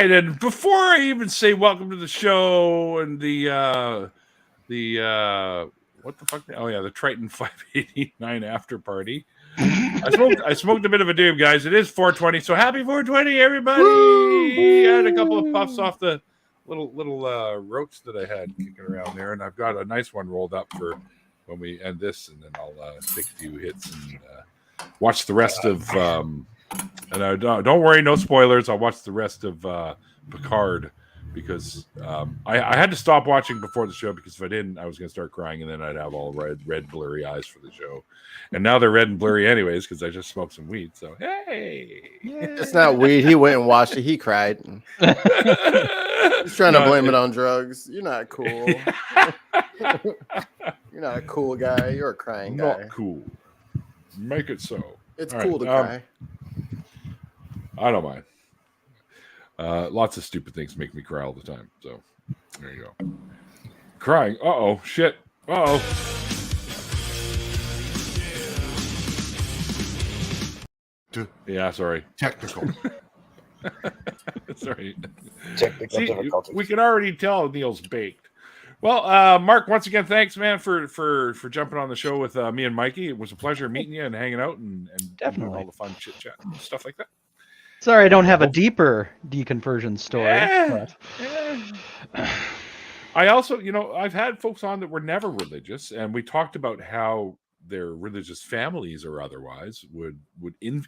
right, and before I even say welcome to the show and the what the fuck? Oh yeah, the TRITON589 after party. I smoked a bit of a doom, guys. It is 420, so happy 420, everybody! I had a couple of puffs off the little roach that I had kicking around there, and I've got a nice one rolled up for when we end this, and then I'll take a few hits and watch the rest of. And don't worry, no spoilers. I'll watch the rest of Picard because I had to stop watching before the show because if I didn't, I was going to start crying and then I'd have all red blurry eyes for the show. And now they're red and blurry anyways because I just smoked some weed. So hey, it's not weed. He went and watched it. He cried. He's trying to blame it on drugs. You're not cool. You're not a cool guy. You're a crying guy. Not cool. Make it so. It's cool to cry. I don't mind. Lots of stupid things make me cry all the time. So there you go. Crying. Uh-oh. Shit. Uh-oh. Yeah, sorry. Technical. Sorry. Technical See, difficulties. we can already tell Neil's baked. Well, Mark, once again, thanks, man, for jumping on the show with me and Mikey. It was a pleasure meeting you and hanging out and definitely all the fun chit chat and stuff like that. Sorry, I don't have a deeper deconversion story. I also, I've had folks on that were never religious, and we talked about how their religious families or otherwise would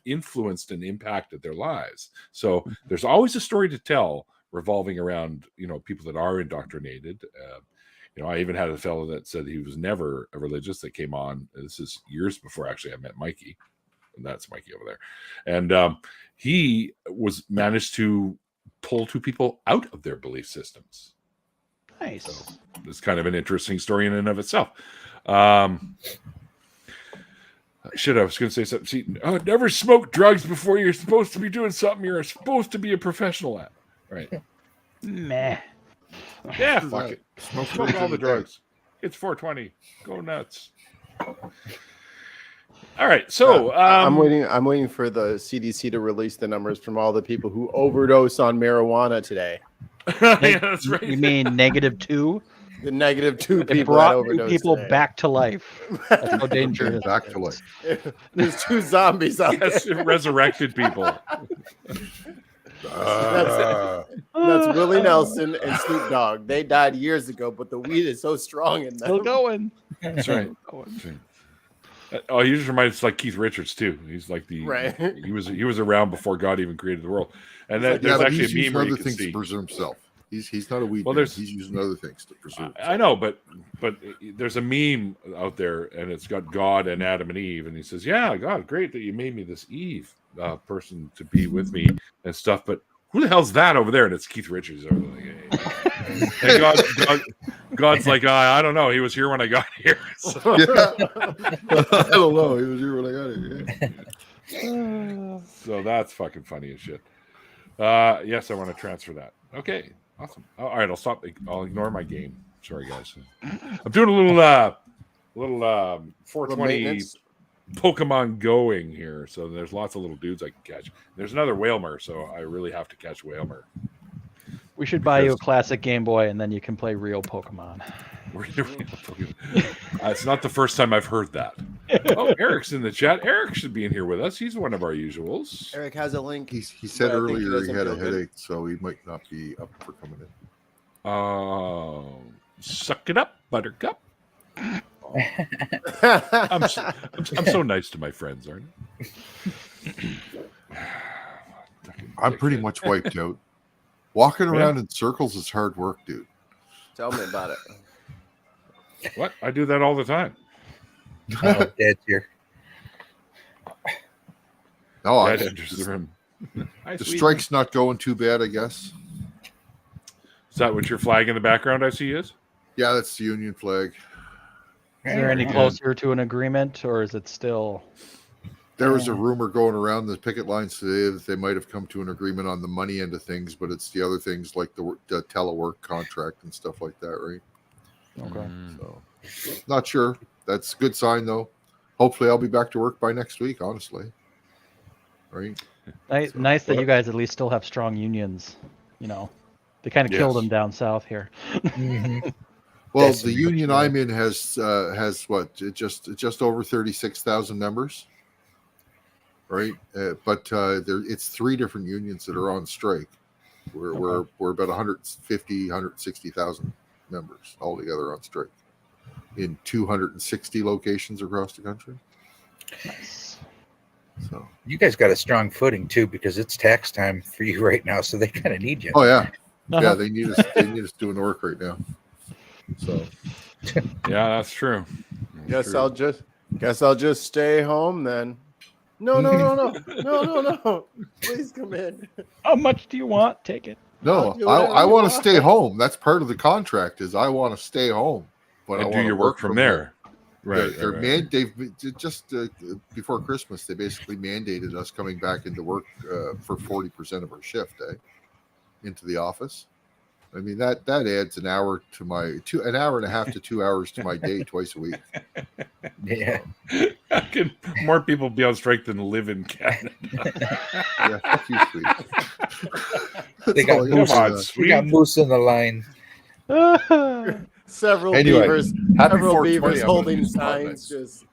influenced and impacted their lives. So there's always a story to tell revolving around, people that are indoctrinated. I even had a fellow that said he was never a religious that came on. This is years before actually I met Mikey. And that's Mikey over there. And he managed to pull two people out of their belief systems. Nice. So it's kind of an interesting story in and of itself. Shit, I was going to say something. See, never smoke drugs before you're supposed to be doing something you're supposed to be a professional at. Right. Meh. Yeah, fuck it. Smoke all the drugs. It's 420. Go nuts. All right, so I'm waiting for the CDC to release the numbers from all the people who overdose on marijuana today. Yeah, that's right. You mean -2? The -2 It people brought that overdosed people today. back to life. That's how dangerous. Back to life. There's 2 zombies out Yes, there. resurrected people. That's Willie Nelson and Snoop Dogg. They died years ago, but the weed is so strong in them. Still going. That's right. Oh, he just reminds us like Keith Richards too. He's like Right. He was around before God even created the world. And Yeah, there's but actually he's a meme using where you other can things see. to preserve himself. He's not a weed man. There's- He's using other things to preserve himself. I know, but there's a meme out there, and it's got God and Adam and Eve, and he says, "Yeah, God, great that you made me this Eve person to be with me and stuff, but who the hell's that over there?" And it's Keith Richards over there. Like, hey. And God's like, I don't know. He was here when I got here. So. Yeah. I don't know. He was here when I got here. So that's fucking funny as shit. Yes, I want to transfer that. Okay, awesome. All right, I'll stop. I'll ignore my game. Sorry, guys. I'm doing a little 420 Pokemon going here. So there's lots of little dudes I can catch. There's another Whalmer, so I really have to catch Whalmer. We should buy you a classic Game Boy, and then you can play real Pokemon. It's not the first time I've heard that. Oh, Eric's in the chat. Eric should be in here with us. He's one of our usuals. Eric has a link. He said But I think he earlier he doesn't had a feel good. headache, so he might not be up for coming in. Suck it up, Buttercup. I'm so nice to my friends, aren't I? I'm pretty much wiped out. Walking around in circles is hard work, dude. Tell me about it. What? I do that all the time. Dead here. No, Dad enters the room. Hi, the sweetie. strike's not going too bad, I guess. Is that what your flag in the background I see is? Yeah, that's the Union flag. Is there any closer to an agreement, or is it still? There was a rumor going around the picket lines today that they might have come to an agreement on the money end of things, but it's the other things like the telework contract and stuff like that, right? Okay. So, not sure. That's a good sign, though. Hopefully, I'll be back to work by next week, honestly. Right? Nice that you guys at least still have strong unions. You know, they kind of killed them down south here. Mhm. Well, That's the a union big I'm in has what just over 36,000 members, right? But it's 3 different unions that are on strike. We're about 150, 160,000 members altogether on strike in 260 locations across the country. Nice. So, You guys got a strong footing too, because it's tax time for you right now, so they kind of need you. oh yeah, Uh-huh. yeah, they need us. They need us doing the work right now. So, Yeah, that's true. That's true. Guess I'll just stay home then. No. Please come in. How much do you want? Take it. no, I'll do whatever I you want to want. stay home. That's part of the contract. Is I want to stay home, but I And do want your to work from there. Right. They're right. they've just before Christmas, they basically mandated us coming back into work for 40% of our shift, into the office. I mean that adds an hour to an hour and a half to 2 hours to my day twice a week. Yeah. How can more people be on strike than live in Canada? Yeah, fuck you, sweet. They got all I moose. gotta on, say. We got Sweet. moose in the line. Several Anyway, beavers. happy Several 420, beavers I'm gonna holding use signs. Spotlights. Just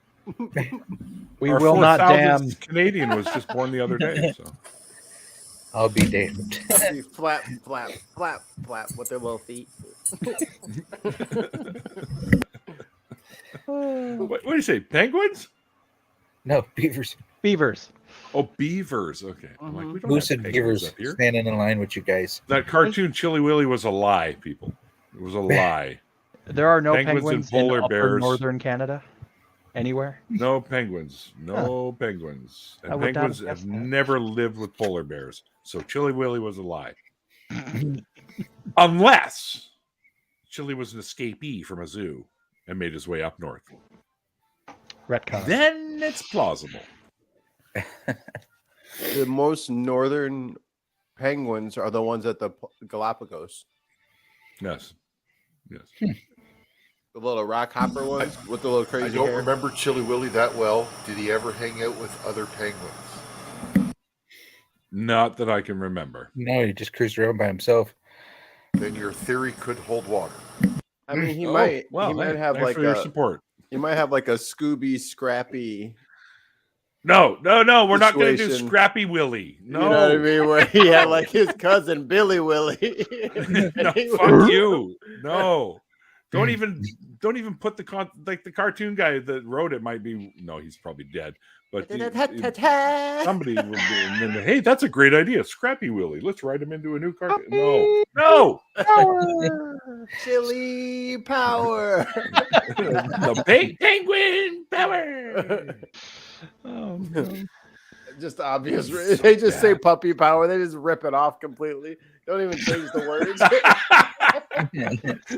We Our will not 4,000th damn. Canadian was just born the other day. So I'll be damned. be flap with their little feet. what do you say? Penguins? No, beavers. Beavers. Oh, beavers. Okay. I'm like, we don't Moose have and penguins beavers up here. standing in line with you guys. That cartoon Chili Willy was a lie, people. It was a lie. There are no Penguins and penguins polar in upper bears. northern Canada. Anywhere. No penguins. No penguins. I And would not penguins have have guessed that. never lived with polar bears. So Chili Willy was a lie. Unless Chili was an escapee from a zoo and made his way up north. Retcon. Then it's plausible. The most northern penguins are the ones at the Galapagos. Yes. Yes. The little rock hopper ones with the little I crazy don't hair. remember Chili Willy that well. Did he ever hang out with other penguins? Not that I can remember. No, he just cruised around by himself. Then your theory could hold water. I mean, he Oh, might. well, he might hey, have thanks like for your a. support. He might have like a Scooby Scrappy. No. We're not going to do Situation. Scrappy Willy. No. You know what I mean? Where he had like his cousin Billy Willie. No, And he fuck you. No. Don't even put the cartoon guy that wrote it might be he's probably dead. But somebody will be, and then, hey, that's a great idea. Scrappy Willy. Let's write him into a new cartoon. No. Power, chili power. The penguin power. Oh, no. Just obvious. They just say puppy power. They just rip it off completely. Don't even change the words.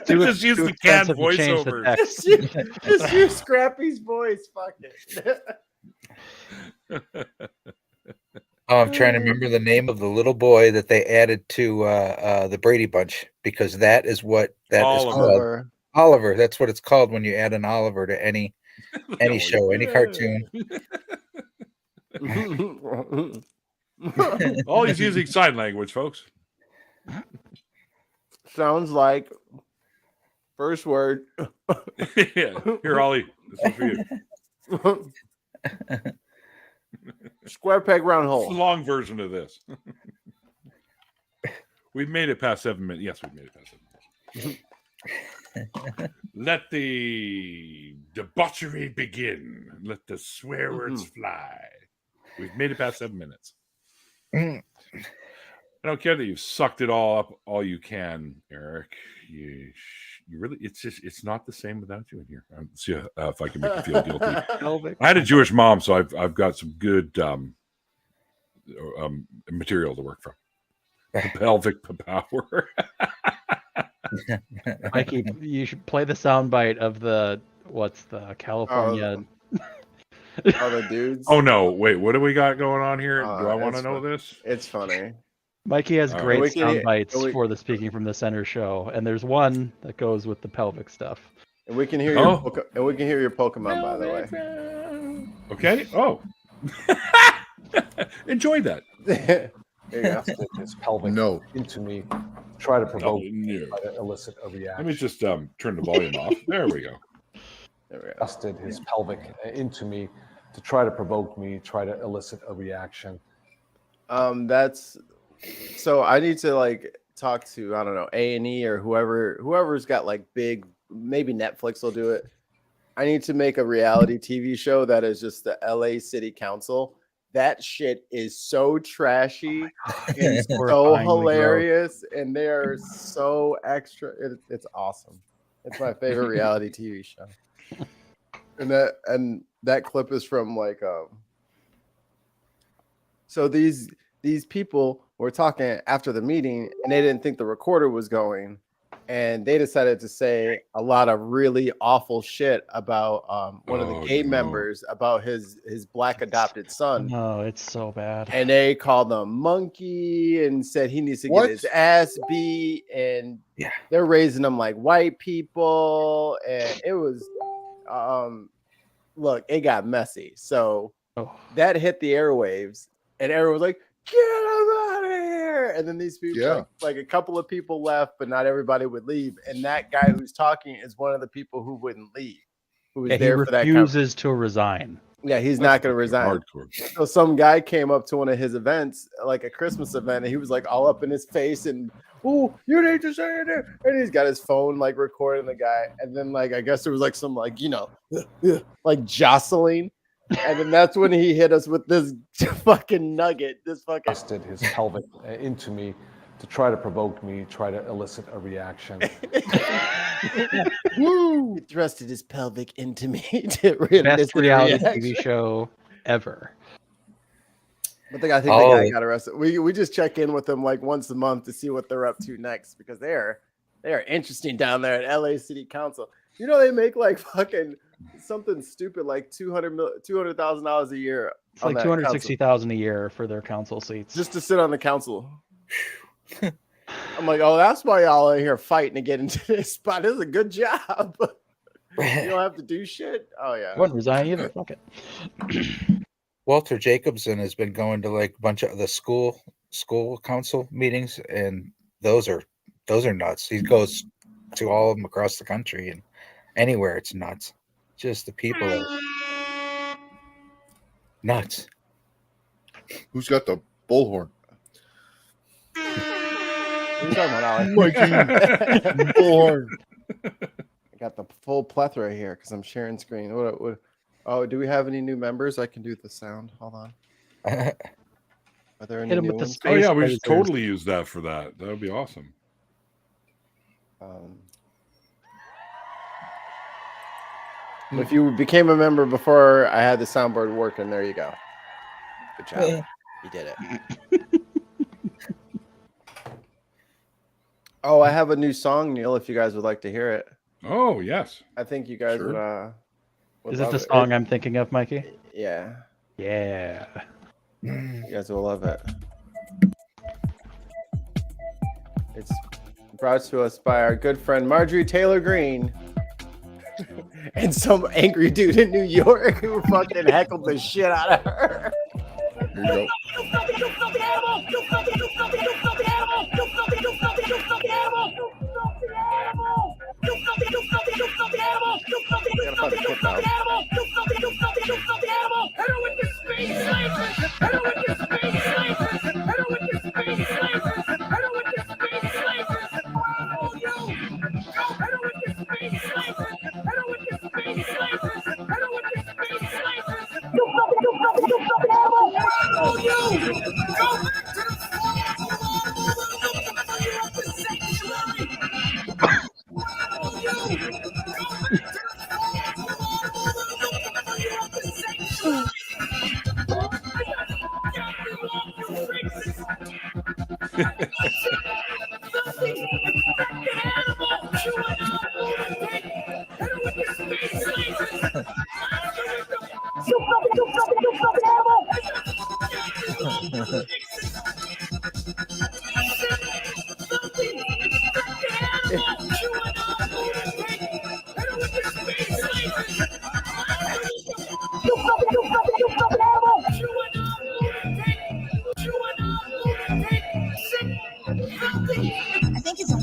Just use the canned expensive to change the voiceover. text. Just use Scrappy's voice. Fuck it. Oh, I'm trying to remember the name of the little boy that they added to the Brady Bunch, because that is what that is Oliver. called. Oliver. Oliver. That's what it's called when you add an Oliver to any No, show, any cartoon. All he's using sign language, folks. Sounds like first word. Yeah. Here, Ollie. This is for you. Square peg round The hole. long version of this. We've made it past 7 minutes. Yes, we've made it past 7 minutes. Let the debauchery begin. Let the swear words fly. We've made it past 7 minutes. I don't care that you've sucked it all up all you can, Eric. You really, it's not the same without you in here. See if I can make you feel guilty. I had a Jewish mom, so I've got some good material to work from. The pelvic power. Mikey, you should play the soundbite of the California. All the dudes. Oh no! Wait, what do we got going on here? Do I want to it's know fun. this? It's funny. Mikey has All great right. sound bites We- for the Speaking from the Center show, and there's one that goes with the pelvic stuff. And we can hear your Pokemon, by the way. Okay. Oh, enjoy that. There you go. Thrusted his pelvic No. into me, to try to provoke, no. try to elicit a reaction. Let me just turn the volume off. There we go. There we go. Thrusted his pelvic into me to try to provoke me, try to elicit a reaction. That's so I need to like talk to, I don't know, A&E or whoever's got like big, maybe Netflix will do it. I need to make a reality TV show that is just the LA City Council. That shit is so trashy and so Horrifyingly hilarious, and they are so extra. It's awesome. It's my favorite reality TV show. And that clip is from like so these people were talking after the meeting, and they didn't think the recorder was going, and they decided to say a lot of really awful shit about one of the gay members, about his black adopted son. No, it's so bad. And they called him monkey and said he needs to What? get his ass beat, and Yeah. they're raising him like white people, and it was look, it got messy. So Oh. that hit the airwaves, and everyone was like, get him out of here. And then these people, Yeah. like a couple of people left, but not everybody would leave. And that guy who's talking is one of the people who wouldn't leave, who was Yeah, he there for that. refuses to resign. Yeah, he's not going to resign. Hardcore. So some guy came up to one of his events, like a Christmas event, and he was like all up in his face and, oh, you need to say it. And he's got his phone like recording the guy. And then like, I guess there was like some like, you know, like jostling. And then that's when he hit us with this fucking nugget, this fucking. Thrusted his pelvic into me to try to provoke me, try to elicit a reaction. Woo! He thrusted his pelvic into me to really Best reality TV show ever. I think the guy got arrested. We just check in with them like once a month to see what they're up to next, because they are interesting down there at LA City Council. You know, they make like fucking something stupid like $200,000 a year. It's like $260,000 a year for their council seats. Just to sit on the council. I'm like, oh, that's why y'all are here fighting to get into this spot. This is a good job. You don't have to do shit. Oh yeah. I wouldn't resign either. Fuck it. Walter Jacobson has been going to like a bunch of the school council meetings, and those are nuts. He goes to all of them across the country, and anywhere it's nuts. Just the people are nuts. Who's got the bullhorn? What are you talking about, Mikey. Bullhorn. I got the full plethora here because I'm sharing screen. What? Oh, do we have any new members? I can do the sound. Hold on. Are there any Hit him new with the ones? space. Oh yeah, we should lasers. totally use that for that. That would be awesome. If you became a member before I had the soundboard working, there you go. Good job. Yeah. You did it. Oh, I have a new song, Neil, if you guys would like to hear it. Oh yes. I think you guys Sure. would Is it love the song I'm thinking of, Mikey? Yeah, Yeah. you guys will love it. It's brought to us by our good friend Marjorie Taylor Greene and some angry dude in New York who fucking heckled the shit out of her. Here you go. Gotta find the clip out.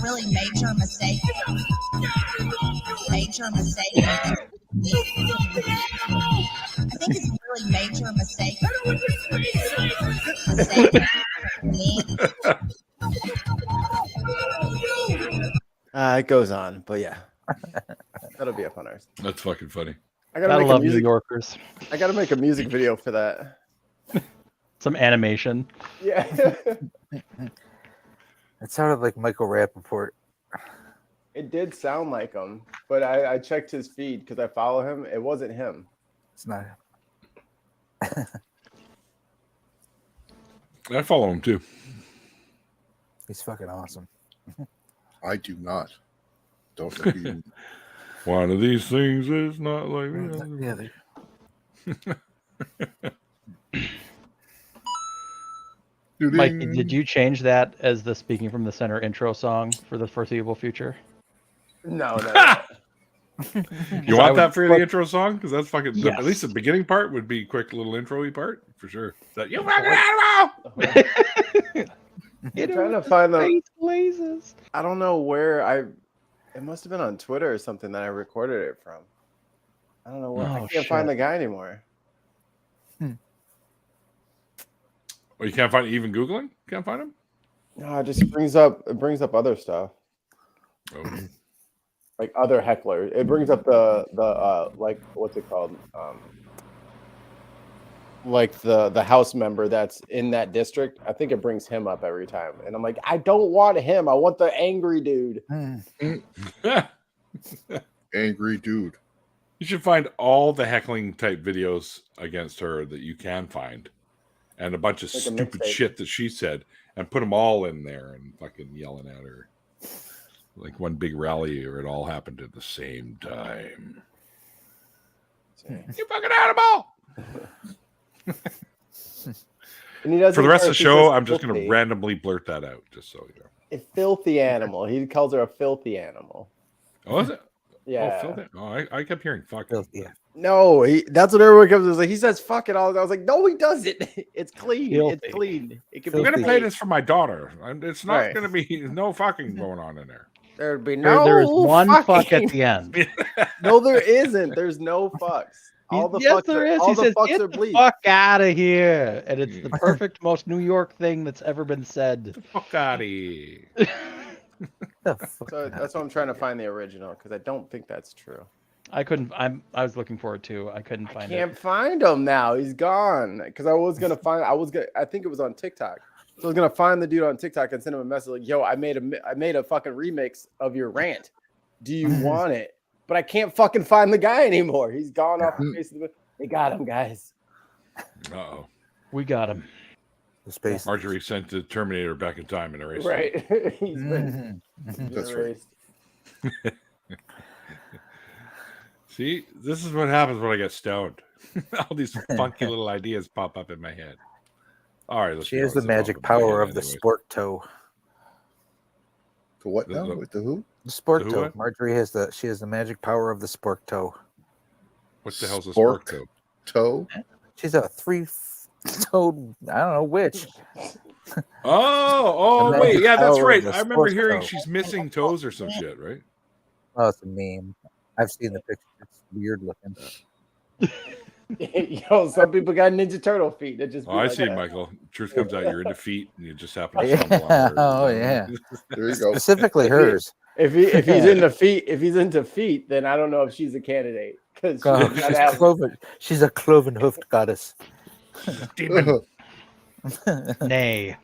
really major mistake. Major mistake. I think it's a really major mistake. It goes on, but yeah, that'll be up on ours. That's fucking funny. I gotta Gotta make a love New music. Yorkers. I gotta make a music video for that. Some animation. Yeah. It sounded like Michael Rappaport. It did sound like him, but I checked his feed because I follow him. It wasn't him. It's not. I follow him too. He's fucking awesome. I do not. Don't be. One of these things is not like The other. Mike, did you change that as the Speaking from the Center intro song for the foreseeable future? No. You want that for the intro song? Because that's fucking. Yes. At least the beginning part would be quick little intro-y part for sure. That you fucking animal. I'm trying to find the. Face blazes. I don't know where It must have been on Twitter or something that I recorded it from. I don't know where. I Oh, can't find shit. the guy anymore. Well, you can't find even Googling? Can't find him? No, it just brings up other stuff. Oh. Like other hecklers. It brings up the like what's it called? Like the house member that's in that district. I think it brings him up every time. And I'm like, I don't want him. I want the angry dude. Angry dude. You should find all the heckling type videos against her that you can find, and a bunch of Like a stupid mixtape. shit that she said, and put them all in there and fucking yelling at her. Like one big rally, or it all happened at the same time. You fucking animal! And he doesn't For the rest care of the if he show, says I'm just going to filthy. randomly blurt that out, just so you know. A filthy animal. He calls her a filthy animal. Oh, is it? Yeah. Oh, filthy. Oh, I kept hearing fucking. Yeah. No, that's what everyone comes. Like he says, "Fuck it all." I was like, "No, he doesn't. It's clean. Filthy. It's clean. It can I'm be going to play clean. this for my daughter. It's not Right. going to be no fucking going on in there. There'd be no. There's one fuck fucking- at the end. No, there isn't. There's no fucks. All the yes, fucks there are, is. all He the says, fucks "Get are the bleep. fuck out of here!" And it's the perfect, most New York thing that's ever been said. Fuck out of here. The fuck So not? that's why I'm trying to find the original because I don't think that's true. I couldn't. I was looking for it too. I couldn't I find can't it. find him now. He's gone. Because I was gonna find. I think it was on TikTok. So I was gonna find the dude on TikTok and send him a message like, "Yo, I made a fucking remix of your rant. Do you want it?" But I can't fucking find the guy anymore. He's gone off the face of the. They got him, guys. Uh-oh. We got him. The space. Marjorie sent the Terminator back in time and erased him. Right. He's been That's right. erased. See, this is what happens when I get stoned. All these funky little ideas pop up in my head. All right, let's She be has the honest, it's magic all gonna be power it of the anyways. sport toe. The what The- now? the- With the who? The sport The who toe. what? Marjorie has the magic power of the sport toe. What the hell's a Spork. spork toe? Toe? She's a three-toed. I don't know which. Oh, The wait, magic yeah, that's power right. of the I remember spork hearing toe. she's missing toes or some shit, right? Oh, it's a meme. I've seen the picture. It's weird looking. Yo, some people got Ninja Turtle feet. That just. Oh, be I like see, that. Michael. Truth comes out. You're in defeat, and you just happen to Yeah. stumble on her. Oh, yeah. There you go. Specifically hers. If he's into feet, then I don't know if she's a candidate because She's a cloven hoofed goddess. Demon. Nay.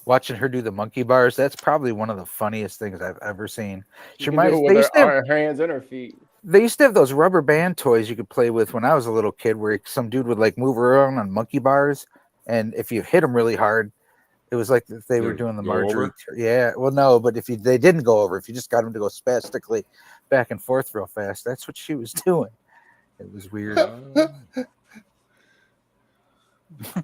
Watching her do the monkey bars, that's probably one of the funniest things I've ever seen. She She can do reminds, it they, with used to have, her hands and her feet. they used to have those rubber band toys you could play with when I was a little kid where some dude would like move around on monkey bars. And if you hit them really hard, it was like if they were They'd doing the go Marjorie. over? Yeah. Well, no, but if they didn't go over, if you just got them to go spastically back and forth real fast, that's what she was doing. It was weird.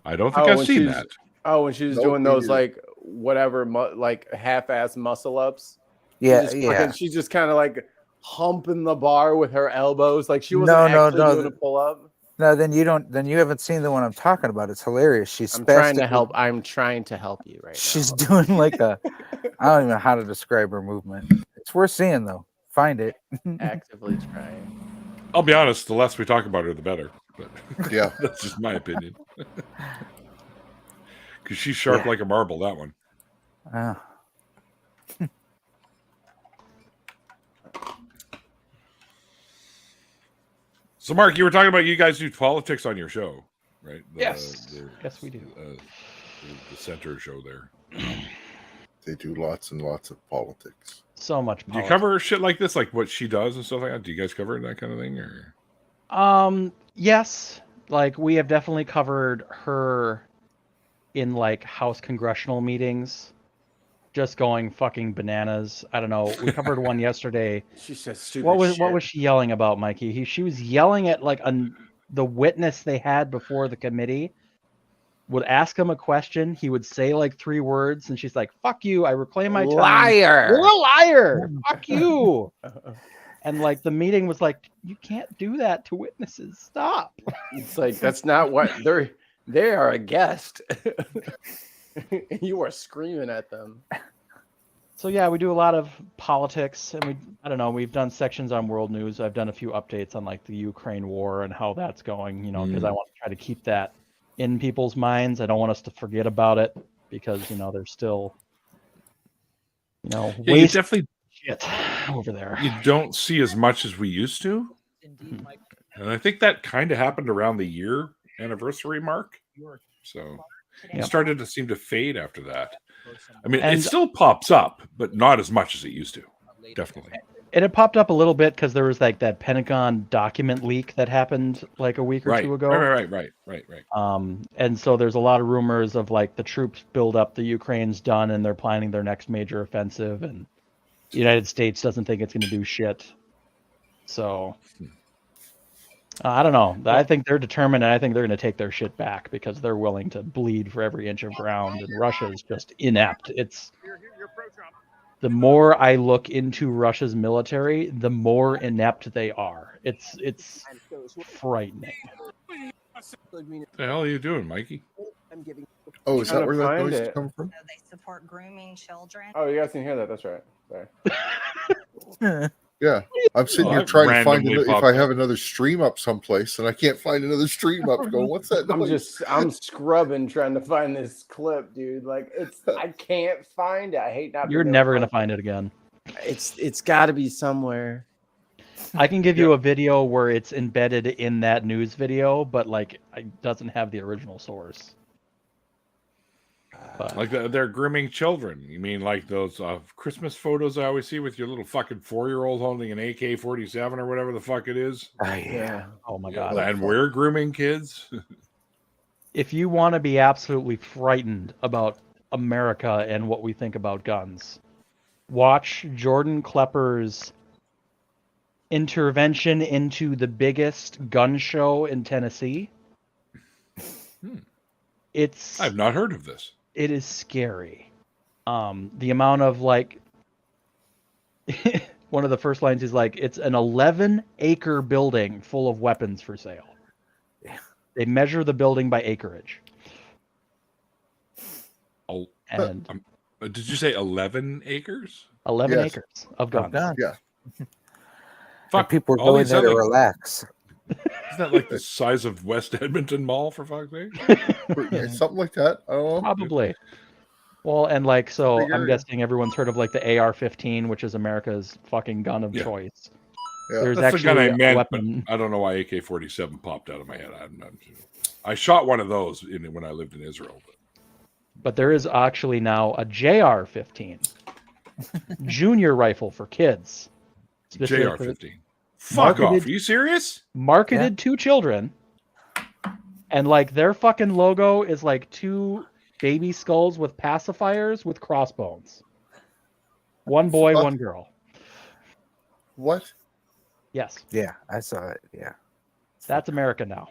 I don't think Oh, I've when seen she's- that. Oh, when she was Nope, doing me those neither. like whatever, like half-ass muscle ups. Yeah, She's just yeah. fucking- She's just kind of like humping the bar with her elbows, like she wasn't No, actually doing no. a pull up. No, then you don't. Then you haven't seen the one I'm talking about. It's hilarious. She's I'm trying to spastic- help. I'm trying to help you right She's now. doing like a. I don't even know how to describe her movement. It's worth seeing though. Find it. Actively trying. I'll be honest. The less we talk about her, the better. But Yeah. that's just my opinion. Because she's sharp like a marble. That one. So, Mark, you were talking about you guys do politics on your show, right? Yes. Yes, we do. The center show there. They do lots and lots of politics. So much Do you politics. cover shit like this, like what she does and stuff like that? Do you guys cover that kind of thing, or? Yes. Like we have definitely covered her in like House congressional meetings, just going fucking bananas. I don't know. We covered one yesterday. She says stupid What shit. was she yelling about, Mikey? She was yelling at like the witness they had before the committee. Would ask him a question, he would say like 3 words, and she's like, "Fuck you! I reclaim my time." Liar! You're a liar! Fuck you! And like the meeting was like, "You can't do that to witnesses. Stop." It's like that's not what they are a guest. You are screaming at them. So yeah, we do a lot of politics, and I don't know, we've done sections on world news. I've done a few updates on like the Ukraine war and how that's going, because I want to try to keep that in people's minds. I don't want us to forget about it because, there's still, You waste definitely shit over there. you don't see as much as we used to, and I think that kind of happened around the year anniversary mark. So it Yep. started to seem to fade after that. I mean, And- it still pops up, but not as much as it used to. Definitely. And it popped up a little bit because there was like that Pentagon document leak that happened like a week or Right. two ago. Right. And so there's a lot of rumors of like the troops build up, the Ukraine's done, and they're planning their next major offensive, and the United States doesn't think it's going to do shit. So I don't know. I think they're determined, and I think they're going to take their shit back because they're willing to bleed for every inch of ground, and Russia is just inept. It's the more I look into Russia's military, the more inept they are. It's frightening. What the hell are you doing, Mikey? Oh, is Trying that to where that find noise it. come from? They support grooming children. Oh, you guys can hear that. That's right. Sorry. Yeah, I'm sitting Oh, here that trying to find randomly if popped I up. have another stream up someplace, and I can't find another stream up. Go, what's that noise? I'm scrubbing trying to find this clip, dude. Like I can't find it. I hate not. You're being able never going to find find it again. It's got to be somewhere. I can give you a video where it's embedded in that news video, but like it doesn't have the original source. But Like they're grooming children. You mean like those Christmas photos I always see with your little fucking 4-year-old holding an AK-47 or whatever the fuck it is? Yeah. oh my god. And we're grooming kids? If you want to be absolutely frightened about America and what we think about guns, watch Jordan Klepper's intervention into the biggest gun show in Tennessee. I've not heard of this. It is scary. The amount of like one of the first lines is like, it's an 11-acre building full of weapons for sale. They measure the building by acreage. Oh, And did you say 11 acres? 11 Yes. acres of guns. Yeah, Fuck, People are all going these there to other- relax. Isn't that like the size of West Edmonton Mall, for fuck's sake? something like that. I don't know. Probably. Well, and like, so Big I'm area. guessing everyone's heard of like the AR-15, which is America's fucking gun of Yeah. choice. Yeah. There's That's the gun actually I a meant, weapon. but I don't know why AK-47 popped out of my head. I shot one of those when I lived in Israel. But there is actually now a JR-15, junior rifle for kids. Specifically JR-15. Fuck marketed- off. Are you serious? Marketed to children. And like their fucking logo is like 2 baby skulls with pacifiers with crossbones. One boy, Fuck. one girl. What? Yes, Yeah, I saw it. Yeah. that's America now.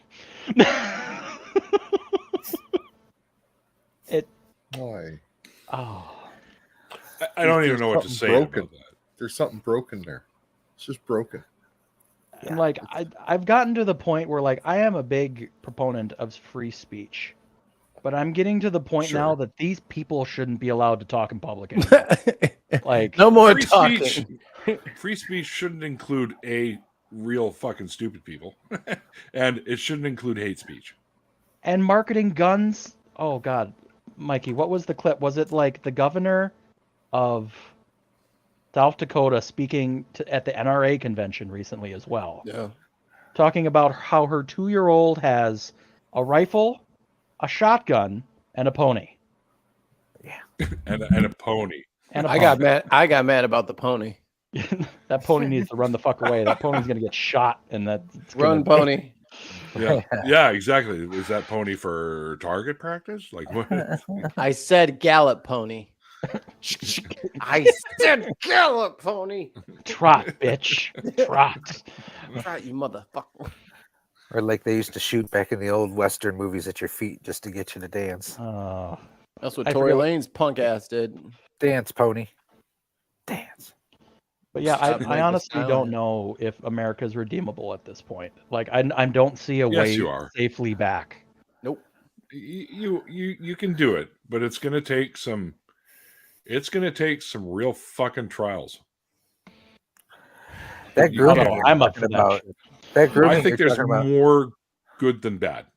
Why? Oh, I don't There's even know what to something say broken. about that. There's something broken there. It's just broken. And like I've gotten to the point where like I am a big proponent of free speech, but I'm getting to the point now that these people shouldn't be allowed to talk in public anymore. Like no more free talking. speech. Free speech shouldn't include real fucking stupid people, and it shouldn't include hate speech. And marketing guns. Oh God, Mikey, what was the clip? Was it like the governor of South Dakota speaking at the NRA convention recently as well? Yeah. Talking about how her 2-year-old has a rifle, a shotgun, and a pony. and a pony. And a I got mad. I got mad about the pony. That pony needs to run the fuck away. That pony's gonna get shot, and that's Run, pony. Yeah, yeah, exactly. Is that pony for target practice? Like what? I said gallop pony. I said gallop pony. Trot, bitch. Trot. Trot, you motherfucker. Or like they used to shoot back in the old Western movies at your feet just to get you to dance. That's what I Tory forgot- Lane's punk ass did. Dance, pony. Dance. But yeah, Stop I Mike honestly Styling. don't know if America's redeemable at this point. Like I don't see a Yes, way you are. safely back. Nope. You can do it, but it's gonna take some. It's gonna take some real fucking trials. That You grooming can't- you're I'm up talking for that about. shit. That grooming I think you're there's talking about. more good than bad.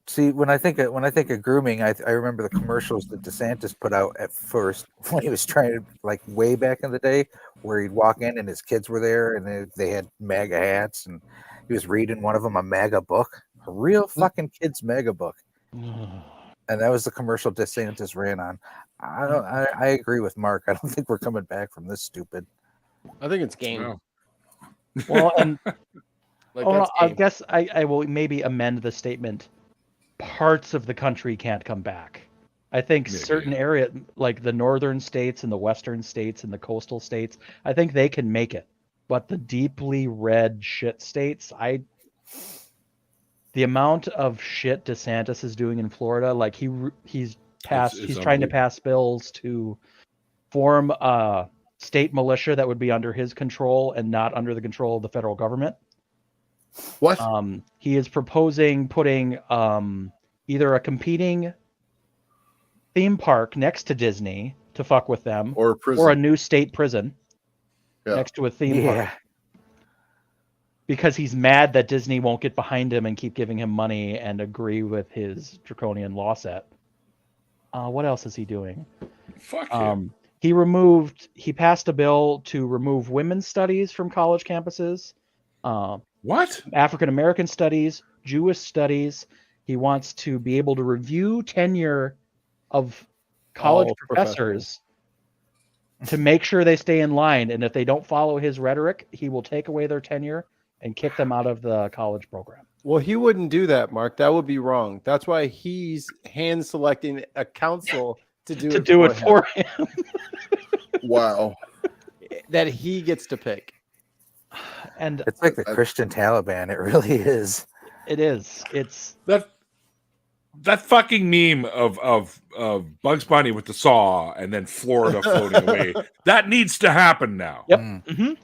See, when I think of grooming, I remember the commercials that DeSantis put out at first when he was trying to, like, way back in the day, where he'd walk in and his kids were there and they had MAGA hats and he was reading one of them a MAGA book, a real fucking kid's MAGA book, and that was the commercial DeSantis ran on. I agree with Mark. I don't think we're coming back from this stupid. I think it's game. Well, Well, and Like, oh, no, that's I game. guess I will maybe amend the statement. Parts of the country can't come back. I think Maybe, certain yeah. area, like the northern states and the western states and the coastal states, I think they can make it. But the deeply red shit states, the amount of shit DeSantis is doing in Florida, like he's it's trying to pass bills to form a state militia that would be under his control and not under the control of the federal government. What? He is proposing putting either a competing theme park next to Disney to fuck with them, Or a prison? or a new state prison Yeah. next to a theme park, because he's mad that Disney won't get behind him and keep giving him money and agree with his draconian law set. What else is he doing? fuck him. He passed a bill to remove women's studies from college campuses. What? African American studies, Jewish studies. He wants to be able to review tenure of college All professors to make sure they stay in line. And if they don't follow his rhetoric, he will take away their tenure and kick them out of the college program. Well, he wouldn't do that, Mark. That would be wrong. That's why he's hand selecting a council to do To it for him. him. Wow. That he gets to pick. And It's like the Christian Taliban. It really is. it is. It's That fucking meme of Bugs Bunny with the saw and then Florida floating away. That needs to happen now. Yep. Mm.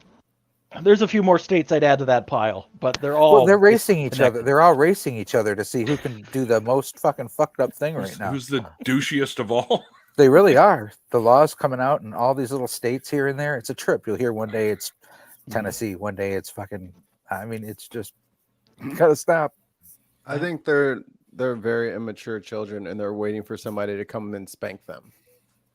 There's a few more states I'd add to that pile, but they're all Well, they're racing each connected. other. They're all racing each other to see who can do the most fucking fucked up thing right now. Who's the douchiest of all? They really are. The law's coming out in all these little states here and there. It's a trip. You'll hear one day it's Tennessee, one day it's fucking. I mean, it's just gotta stop. I think they're very immature children, and they're waiting for somebody to come and spank them.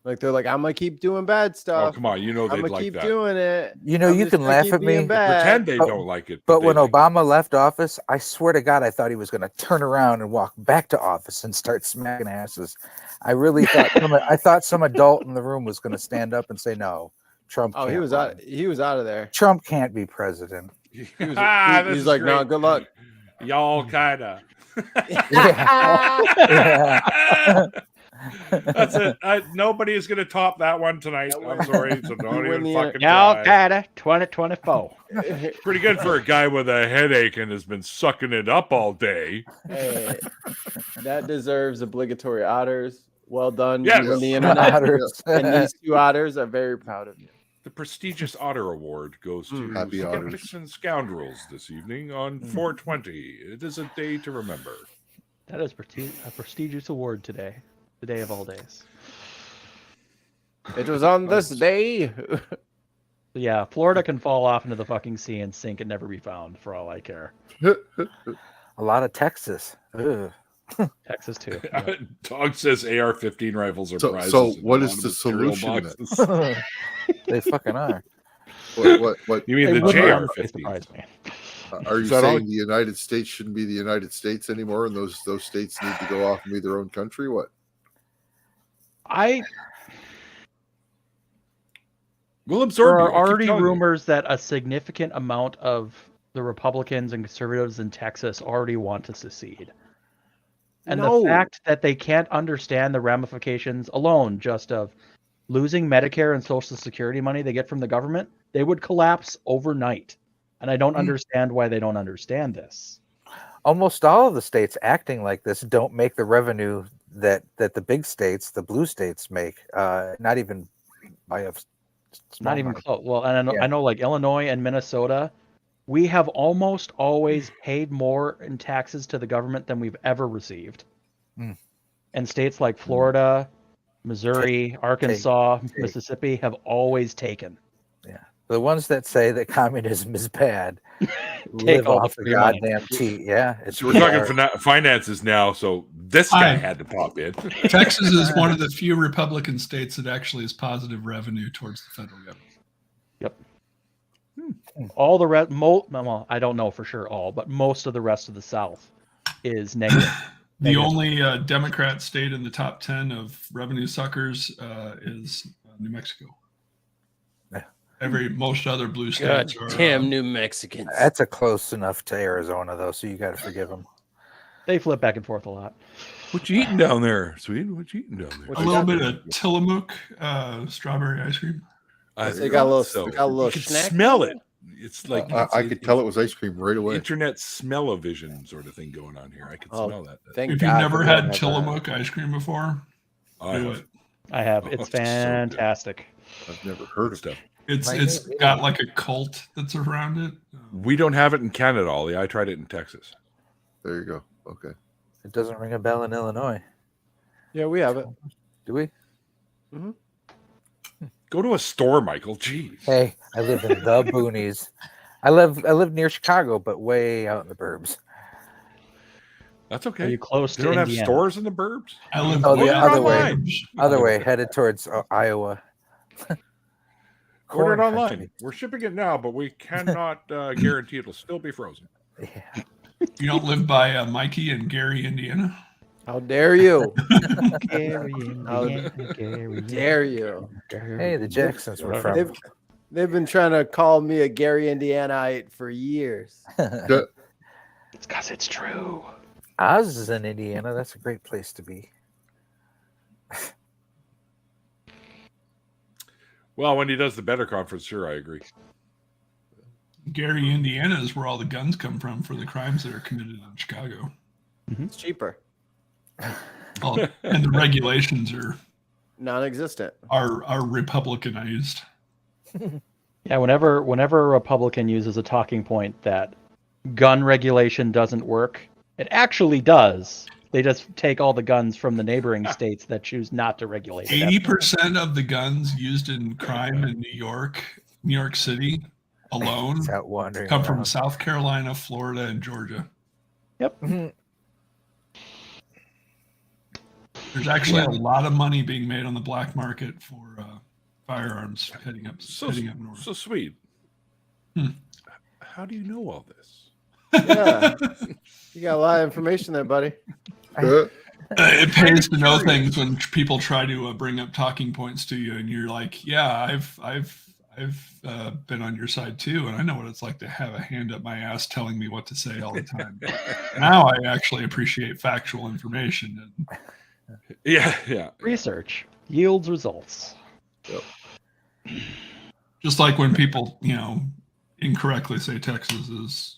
Like they're like, I'm gonna keep doing bad Oh, stuff. come on. You know I'm they'd gonna like keep that. doing it. You know, I'm you just can gonna laugh keep at me, being bad. Pretend they But- don't like it. But they when like it. Obama left office, I swear to God, I thought he was going to turn around and walk back to office and start smacking asses. I really thought I thought some adult in the room was going to stand up and say, "No, Trump." Oh, he can't was run. out. He was out of there. Trump can't be president. He was, This he's is like, no, great. good luck. Y'all kind of. Yeah. That's it. Nobody is going to top that one tonight. I'm sorry. So don't win even the- fucking Al try. Qaeda 2024. Pretty good for a guy with a headache and has been sucking it up all day. Hey, that deserves obligatory otters. Well done. Yes. You and the internet. Otters. And these two otters are very proud of you. The prestigious Otter Award goes to Happy Otters. Skeptics and Scoundrels this evening on 420. It is a day to remember. That is a prestigious award today, the day of all days. It was on this day. So yeah, Florida can fall off into the fucking sea and sink and never be found, for all I care. A lot of Texas. Ugh. Texas too. Dog says AR-15 rifles are prizes. So in what a is lot the of material solution? boxes. They fucking are. What You mean They the would JR-15? surprise me. are you Is that all? saying? The United States shouldn't be the United States anymore, and those states need to go off and be their own country? What? We'll absorb There you. are I keep already telling you. rumors that a significant amount of the Republicans and conservatives in Texas already want to secede. And No. the fact that they can't understand the ramifications alone just of losing Medicare and Social Security money they get from the government, they would collapse overnight. And I don't understand why they don't understand this. Almost all of the states acting like this don't make the revenue that the big states, the blue states, make. Not even by a small Not even margin. close. Well, and Yeah. I know like Illinois and Minnesota, we have almost always paid more in taxes to the government than we've ever received. Mm. And states like Florida, Missouri, Arkansas, Mississippi have always taken. The ones that say that communism is bad Take live all the off the free money. goddamn tea. Yeah, it's So we're talking finances now, so this guy Hi. had to pop in. Texas is one of the few Republican states that actually has positive revenue towards the federal government. All the rest, well, I don't know for sure all, but most of the rest of the South is negative. The Negative. only Democrat state in the top 10 of revenue suckers is New Mexico. Yeah. Most other blue states are Damn New Mexicans. That's a close enough to Arizona though, so you got to forgive them. They flip back and forth a lot. What you eating down there, Swede? What you eating down there? a little bit of Tillamook strawberry ice cream. They got a little, So got a little you can snack. smell it. It's like I could tell it was ice cream right away. internet smell-o-vision sort of thing going on here. I could Oh, smell that. Thank If God you've never we don't had have that. Tillamook ice cream before, I do have. it. I have. Oh, It's it's so good. fantastic. I've never heard of Stuff. It's Like it's it, got like a cult that's around it. We don't have it in Canada, Ollie. I tried it in Texas. There you go. Okay. It doesn't ring a bell in Illinois, Yeah, we have it. do we? Go to a store, Michael. Jeez. Hey, I live in the boonies. I live near Chicago, but way out in the burbs. That's Are okay. you close They to don't have Indiana? stores in the burbs. I live Oh, the way other out way. of Other way, headed towards Iowa. Order Corn it online. country. We're shipping it now, but we cannot guarantee it'll still be frozen. Yeah. You don't live by Mikey and Gary, Indiana? How dare you? Gary, How Indiana, Gary, dare you? Hey, the Jacksons were from. They've been trying to call me a Gary Indianaite for years. It's because it's true. Oz is in Indiana. That's a great place to be. Well, when he does the Better Conference, sure, I agree. Gary, Indiana is where all the guns come from for the crimes that are committed in Chicago. It's cheaper, Well, and the regulations are non-existent. Republicanized. Yeah, whenever a Republican uses a talking point that gun regulation doesn't work, it actually does. They just take all the guns from the neighboring states that choose not to regulate it. 80% of the guns used in crime in New York City alone It's out wandering come from around. South Carolina, Florida, and Georgia. Yep. There's actually a lot of money being made on the black market for firearms heading up north. So sweet. Hmm. How do you know all this? Yeah, you got a lot of information there, buddy. It pays to know things when people try to bring up talking points to you, and you're like, "Yeah, I've been on your side too, and I know what it's like to have a hand up my ass telling me what to say all the time." Now I actually appreciate factual information. And Yeah. Research yields results. just like when people, incorrectly say Texas is,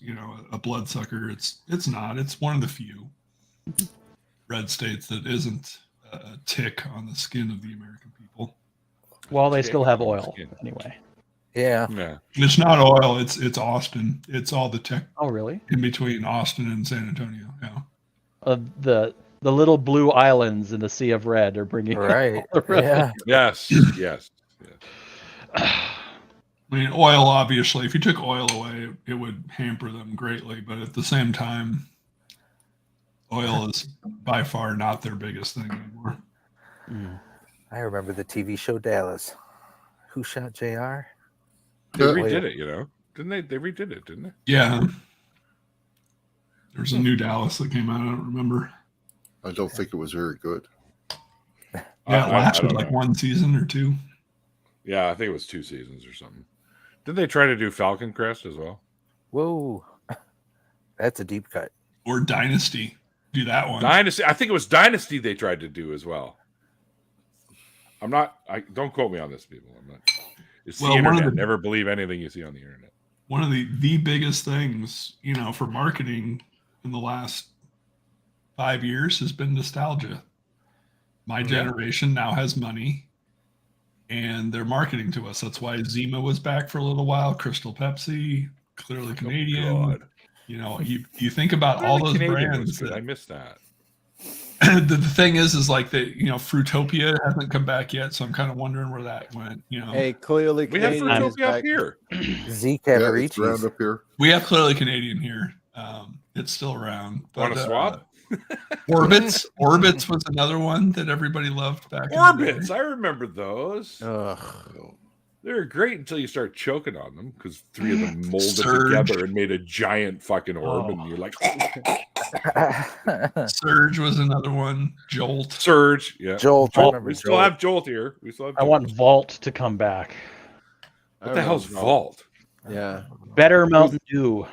a bloodsucker, it's not. It's one of the few red states that isn't a tick on the skin of the American people. Well, they still have oil Skin. anyway. Yeah. Yeah. It's not oil. It's Austin. It's all the tech Oh, really? in between Austin and San Antonio. Yeah. The little blue islands in the Sea of Red are bringing Right. all the revenue. Yeah. Yes. Yes. I mean, oil, obviously, if you took oil away, it would hamper them greatly. But at the same time, oil is by far not their biggest thing anymore. I remember the TV show Dallas. Who shot JR? They redid it, didn't they? They redid it, didn't they? Yeah. There's a new Dallas that came out. I don't remember. I don't think it was very good. Yeah, it I lasted don't like know. 1 season or 2. Yeah, I think it was 2 seasons or something. Didn't they try to do Falcon Crest as well? Whoa. That's a deep cut. Or Dynasty. Do that one. Dynasty. I think it was Dynasty they tried to do as well. Don't quote me on this, people. I'm not. It's the Well, one of internet. the- Never believe anything you see on the internet. One of the biggest things, for marketing in the last 5 years has been nostalgia. My generation now has money and they're marketing to us. That's why Zima was back for a little while, Crystal Pepsi, clearly Canadian. God. You think about all those brands. I missed that. The thing is like Fruitopia hasn't come back yet, so I'm kind of wondering where that went. Hey, clearly We have Canadian is Fruitopia up back. here. Zeke Yeah, it's around Avarici's. up here. We have clearly Canadian here. It's still around. Want to swap? Orbits. Orbits was another one that everybody loved back. in the day. Orbits. I remember those. Ugh. They were great until you start choking on them because 3 of them molded Surge. together and made a giant fucking orb, and you're like, Surge was another one. Jolt. Surge. Yeah. Jolt. I remember We still Jolt. have Jolt here. We still have I Jolt. want Vault to come back. What the hell's Vault? Yeah, Better Mountain Dew.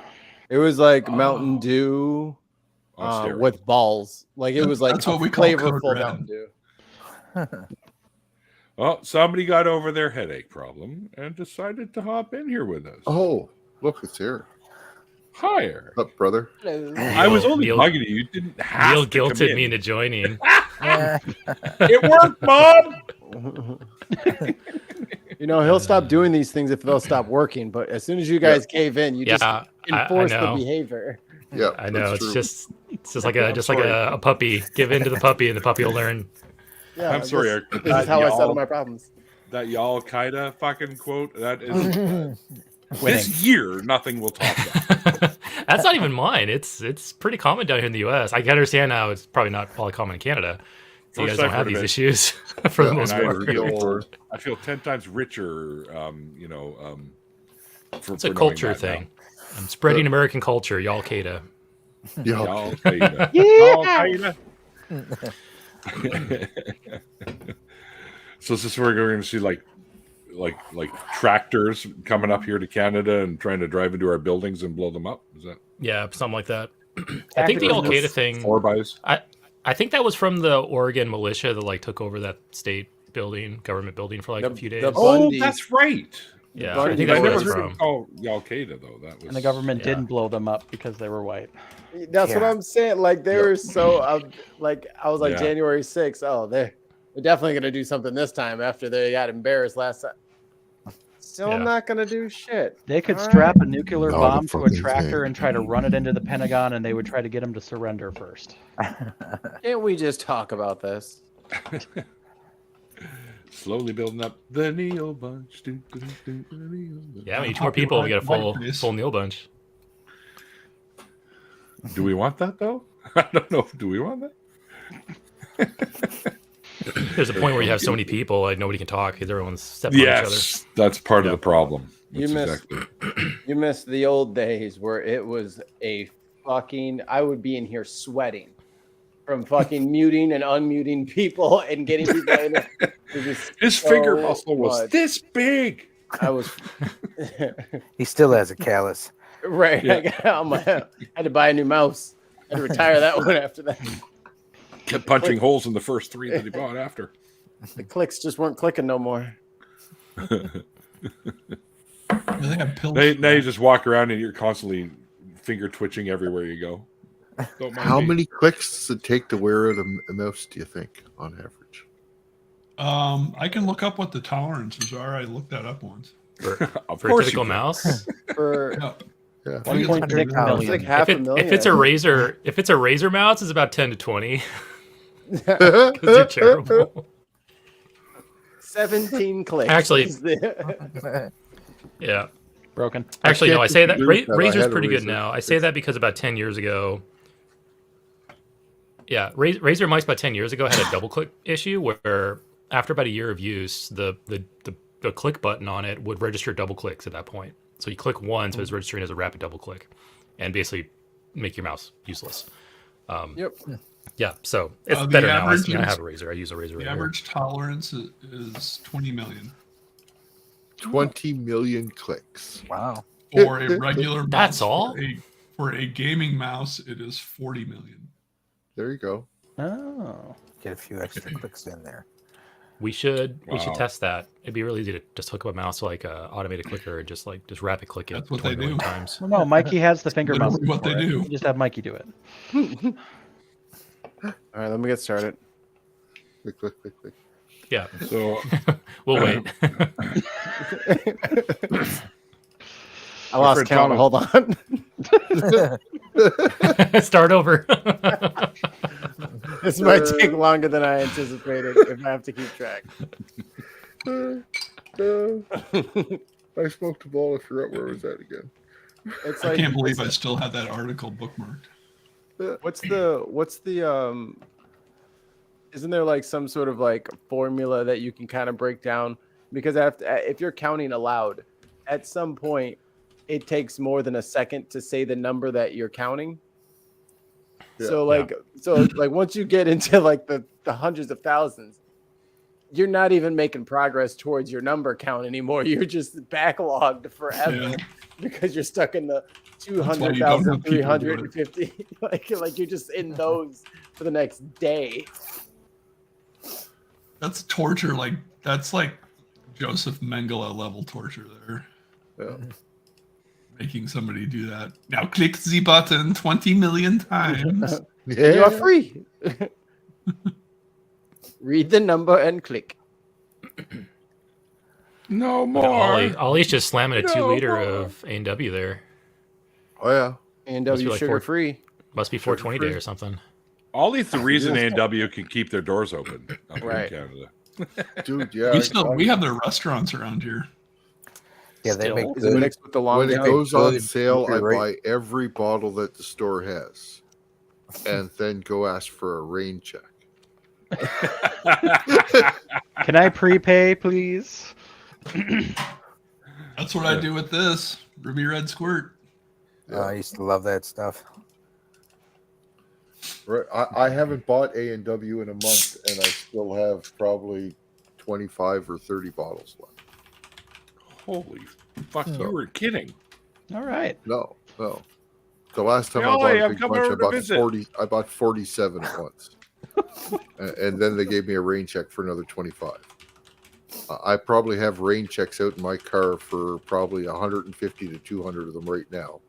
it was like Mountain Dew On steroids. with balls. Like it was like That's what we call Code flavorful Red. Mountain Dew. Well, somebody got over their headache problem and decided to hop in here with us. Oh, look, it's here. Hi, Eric. Up, brother. I was only Neil- bugging you. You didn't have Neil to come guilted in. me into joining. It worked, Mom. He'll stop doing these things if they'll stop working. But as soon as you guys cave in, you Yeah, just I enforce the know. behavior. Yeah, I know that's it's true. just like a puppy. Give in to the puppy, and the puppy will learn. Yeah, I'm sorry, Eric. but This is that how I y'all- settle my problems. That Y'all Qaeda fucking quote. That is this year. Nothing will top that. That's not even mine. It's pretty common down here in the U.S. I can understand now. It's probably common in Canada. So you First guys don't I've have heard these of it. issues for the Yeah, most And part. I feel 10 times richer. It's a culture thing. I'm spreading American culture. Y'all Qaeda. Yeah. Y'all Qaeda. Y'all Qaeda. So is this where we're going to see like tractors coming up here to Canada and trying to drive into our buildings and blow them up? Is that Yeah, something like that. I think the Al Qaeda thing. 4x? I think that was from the Oregon militia that took over that state building, government building for a few days. Oh, Bundy's- that's right. Yeah, Bundy- I think I that's where never that's heard from. them call Al Qaeda though. That was And the government Yeah. didn't blow them up because they were white. That's what Yeah. I'm saying. Like they were so I was like Yeah. January 6th. Oh, they're definitely gonna do something this time after they got embarrassed last time. Still Yeah. not gonna do shit. They could All strap a nuclear Not a bomb to a fucking tractor thing. and try to run it into the Pentagon, and they would try to get them to surrender first. Can't we just talk about this? slowly building up the Neil bunch. Yeah, we need 2 more people. We got a full Neil bunch. Do we want that though? I don't know. Do we want that? There's a point where you have so many people, like nobody can talk because everyone's stepping on each other. Yes, that's part of the problem. You That's missed- You missed the old days where it was a fucking. I would be in here sweating from fucking muting and unmuting people and getting people in. It was His so finger muscle was much. this big. I was He still has a callus. right. Yeah. I got on my. I had to buy a new mouse. I had to retire that one after that. Kept punching holes in the first 3 that he bought after. The clicks just weren't clicking no more. They have pills. Now you just walk around and you're constantly finger twitching everywhere you go. Don't mind How me. many clicks does it take to wear out a mouse, do you think, on average? I can look up what the tolerances are. I looked that up once. Of For a course you typical can. mouse. For Yeah. Yeah. 1.6 it's million. like half If a million. it's a Razer mouse, it's about 10 to 20 because they're terrible. 17 clicks. Actually- Yeah. Broken. Actually, no, I say that believe that I Razer's had a pretty good Razer. now. I say that because about 10 years ago. Yeah, Razer mice about 10 years ago had a double click issue where after about a year of use, the click button on it would register double clicks at that point. So you click once, but it's registering as a rapid double click, and basically make your mouse useless. Yep. Yeah, so it's the better now. I average have is- a Razer. I use a Razer. The right here. average tolerance is 20 million 20 million clicks. Wow. for a regular mouse. That's all? For a gaming mouse, it is 40 million. There you go. Oh. Get a few extra clicks in there. We should Wow. test that. It'd be really easy to just hook up a mouse to like a automated clicker and just rapid click it. That's what they 20 million do. times. Well, no, Mikey has the finger Literally muscle. what for they it. do. You just have Mikey do it. All right, let me get started. Click, click, click, click. Yeah, So we'll wait. I lost friend count. Tom- Hold on. Start over. This might take longer than I anticipated if I have to keep track. I smoked a ball. I forgot where was that again. It's I like, can't believe I still had that article bookmarked. what's the isn't there like some sort of like formula that you can kind of break down? Because if you're counting aloud, at some point it takes more than a second to say the number that you're counting. Yeah. So like once you get into like the hundreds of thousands, you're not even making progress towards your number count anymore. You're just backlogged forever Yeah. because you're stuck in the That's why you don't have people do it. 200,350. like you're just in those for the next day. That's torture. That's like Joseph Mengele level torture there. Yeah. Making somebody do that. Now click the button 20 million times. You are free. Read the number and click. no more. Ollie's just slamming a No 2-liter more. of A&W there. Oh yeah. And Must be W like sugar free. Must be 420 day or something. Ollie's the reason A&W can keep their doors open up Right. in Canada. Dude, yeah. We have their restaurants around here. Yeah, they Still. make Is it good. mixed with the long When it john? goes on good sale, I sugar rate. buy every bottle that the store has, and then go ask for a rain check. Can I prepay, please? That's what I do with this Ruby Red Squirt. I used to love that stuff. Right. I haven't bought A&W in a month, and I still have probably 25 or 30 bottles left. Holy fuck! So- You were kidding. All right. No. The last time Hey, I bought Ollie, a I'm big coming bunch, I over to bought visit. 40. I bought 47 at once, and then they gave me a rain check for another 25. I probably have rain checks out in my car for probably 150 to 200 of them right now,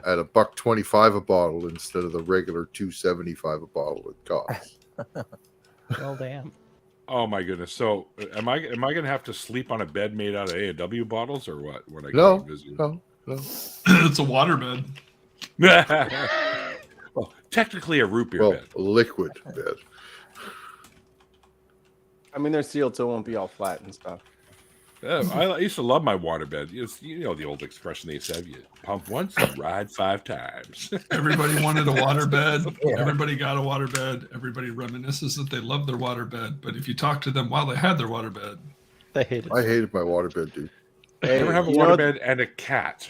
at $1.25 a bottle instead of the regular $2.75 a bottle it costs. Well, damn. Oh my goodness! So, am I going to have to sleep on a bed made out of A&W bottles or what? When I go No, visit? no. It's a waterbed. Well, technically a root beer Well, bed. liquid bed. I mean, they're sealed so it won't be all flat and stuff. I used to love my water bed. You know the old expression they said: "You pump once and ride 5 times." Everybody wanted a waterbed. Yeah. Everybody got a waterbed. Everybody reminisces that they loved their waterbed. But if you talk to them while they had their waterbed, They hate it. I hated my waterbed, dude. Hey, Ever have a you know water what- bed and a cat?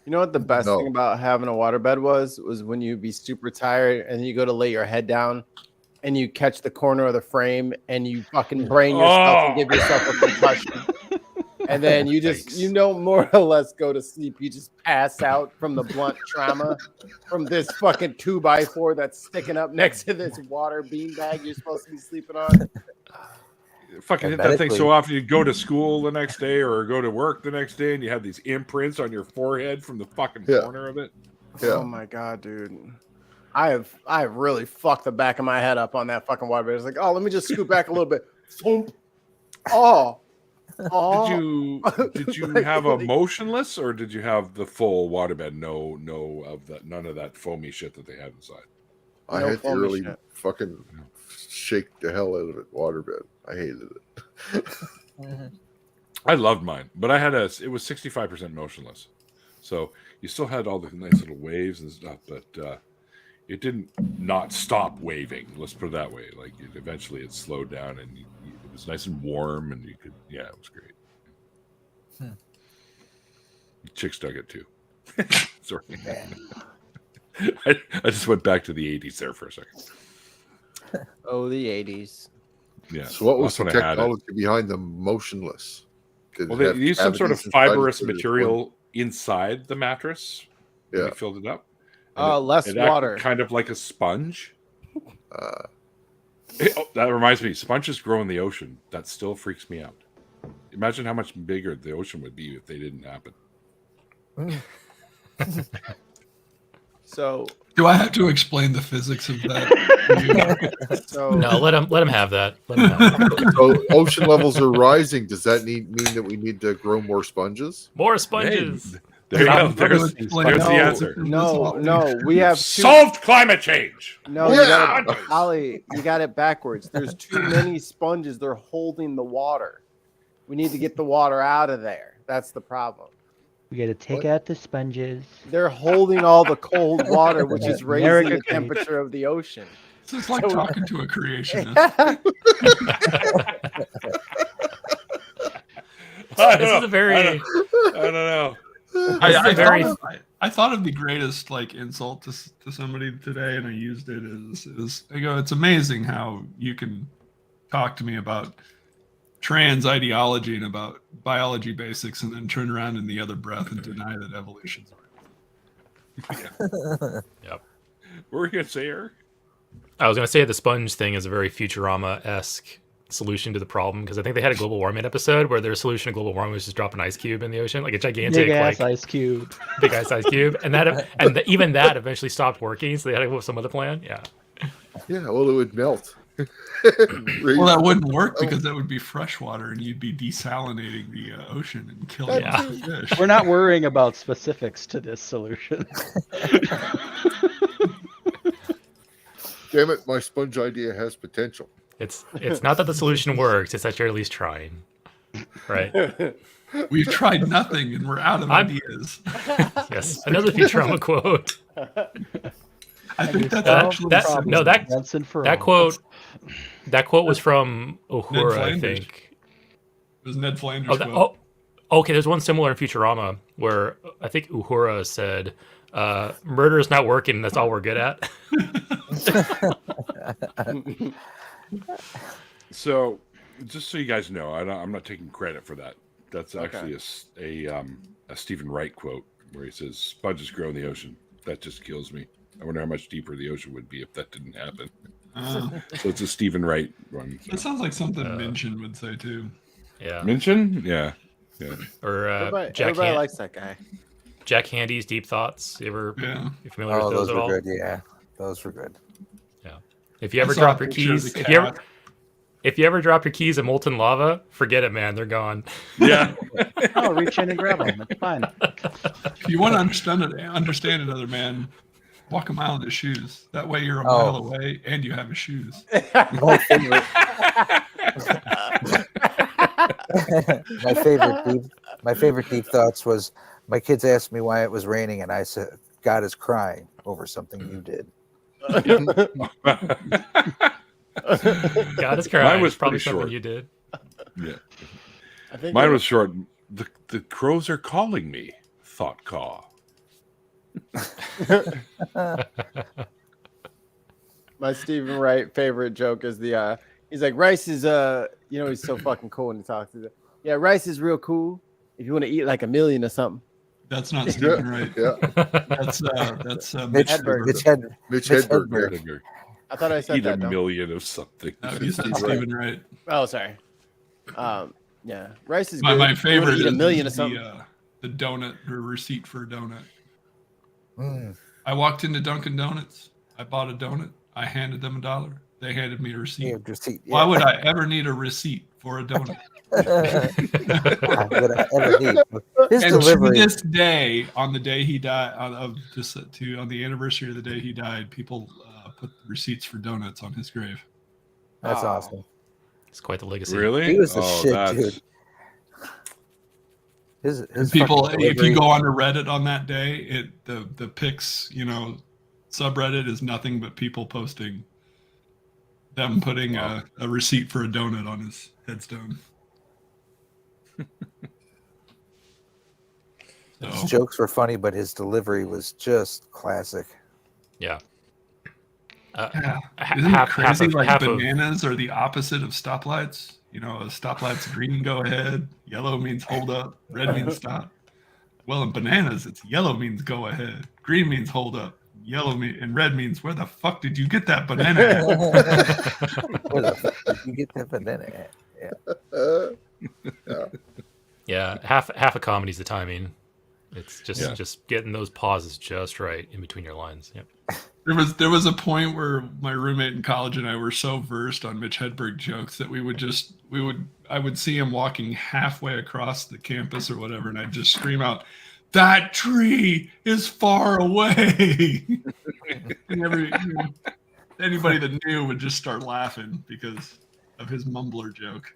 You know what the best No. thing about having a waterbed was when you'd be super tired and you go to lay your head down and you catch the corner of the frame and you fucking brain yourself and give yourself a concussion. And then you just, Thanks. more or less go to sleep. You just pass out from the blunt trauma from this fucking 2x4 that's sticking up next to this water beanbag you're supposed to be sleeping on. Fucking hit that thing Medically. so often you go to school the next day or go to work the next day and you have these imprints on your forehead from the fucking Yeah. corner of it. Yeah. Oh my god, dude. I have really fucked the back of my head up on that fucking waterbed. It's like, oh, let me just scoot back a little bit. Thump. Oh, Oh, Did you Like, have a like- motionless, or did you have the full waterbed? No of that, none of that foamy shit that they had inside. I No had to foamy really shit. fucking shake the hell out of it. Waterbed. I hated it. I loved mine, but it was 65% motionless, so you still had all the nice little waves and stuff, but it didn't not stop waving. Let's put it that way. Like eventually it slowed down, and it was nice and warm, and you could, yeah, it was great. Chicks dug it too. Sorry, I just went back to the 80s there for a second. Oh, the 80s. Yeah. So what was that's the when I had it. technology behind the motionless? Did Well, it they have used some sort of cavities inside it fibrous so there's material inside the mattress. When Yeah. you filled it up. And Less it acted water. kind of like a sponge. one? That reminds me, sponges grow in the ocean. That still freaks me out. Imagine how much bigger the ocean would be if they didn't happen. So, Do I have to explain the physics of that? so No, let him have that. Let him have it. So ocean levels are rising. Does that mean that we need to grow more sponges? More sponges. Hey, there you go. There's Explain the it. answer. no, we have two. Solved climate change. No, Yeah. you got it, Ollie, you got it backwards. There's too many sponges. They're holding the water. We need to get the water out of there. That's the problem. We got to take What? out the sponges. They're holding all the cold water, which is raising America the great. temperature of the ocean. So it's like talking to a creationist. This is a very. I don't know. I thought of the greatest like insult to somebody today, and I used it as I go. It's amazing how you can talk to me about trans ideology and about biology basics, and then turn around in the other breath and deny that evolution's real. Yep. What were you gonna say, Eric? I was going to say the sponge thing is a very Futurama-esque solution to the problem, because I think they had a global warming episode where their solution to global warming was just drop an ice cube in the ocean, like a gigantic, Big ass like ice cube. big ice cube, and even that eventually stopped working, so they had to go with some other plan. Yeah. Yeah, well, it would melt. Well, that wouldn't work because that would be fresh water, and you'd be desalinating the ocean and killing Yeah. the fish. We're not worrying about specifics to this solution. Damn it, my sponge idea has potential. It's not that the solution works; it's that you're at least trying, right? We've tried nothing, and we're out of ideas. Yes, another Futurama quote. I think that's That- actually that- something. no, that- Once and for That all. quote was from Uhura, I Flanders. think. It was Ned Flanders. Oh, quote. okay. There's one similar in Futurama where I think Uhura said, "Murder is not working. That's all we're good at." So, just so you guys know, I'm not taking credit for that. That's actually a Stephen Wright quote where he says, "Sponges grow in the ocean. That just kills me. I wonder how much deeper the ocean would be if that didn't happen." So it's a Stephen Wright one. That sounds like something Minchin would say too. Yeah. Minchin? Yeah. Or Jack everybody likes that guy. Jack Handy's Deep Thoughts. You Yeah. familiar Oh, with those those at were all? good. Yeah, those were good. If you ever I saw drop a your picture of keys, the if you ever drop your keys in molten lava, forget it, man. They're gone. Yeah. Oh, reach in and grab them. It's fine. If you want to understand another man, walk a mile in his shoes. That way you're a mile away and you have his shoes. My favorite, my favorite deep thoughts was my kids asked me why it was raining, and I said, "God is crying over something you did." God is crying. Mine was probably pretty something short. you did. Yeah. I think Mine was short. The crows are calling me, thought Caw. my Stephen Wright favorite joke is the he's like, Rice is he's so fucking cool when he talks. He's like, yeah, Rice is real cool if you want to eat like 1 million or something. That's not Stephen Wright. Yeah, That's Mitch Hedberg. Hedberg. Mitch Mitch Hedberg. I thought I said Eat that. a No? million of something. No, you said Stephen Wright. Oh, sorry. Yeah, Rice is good. My You wanna favorite eat 1 million or is something. the donut or receipt for a donut. Mm. I walked into Dunkin' Donuts. I bought a donut. I handed them $1. They handed me a receipt. Yeah, receipt, Why yeah. would I ever need a receipt for a donut? that I ever need. His And delivery. to this day, on the day he died, on the anniversary of the day he died, people put receipts for donuts on his grave. That's Oh. awesome. It's quite the legacy. Really? He was the shit, that's- dude. His People, fucking if you delivery- go onto Reddit on that day, the pics, subreddit is nothing but people posting them putting a receipt for a donut on his headstone. his jokes were funny, but his delivery was just classic. Yeah. Yeah. Ha- Isn't half- it crazy? half of- Like half of- bananas are the opposite of stoplights. A stoplight's green, go ahead. Yellow means hold up. Red means stop. Well, in bananas, it's yellow means go ahead. Green means hold up. And red means where the fuck did you get that banana at? Where the fuck did you get that banana at? Yeah. Yeah, half of comedy's the timing. It's just getting those pauses just right in between your lines. Yep. There was a point where my roommate in college and I were so versed on Mitch Hedberg jokes that I would see him walking halfway across the campus or whatever, and I'd just scream out, "That tree is far away!" And anybody that knew would just start laughing because of his mumbler joke.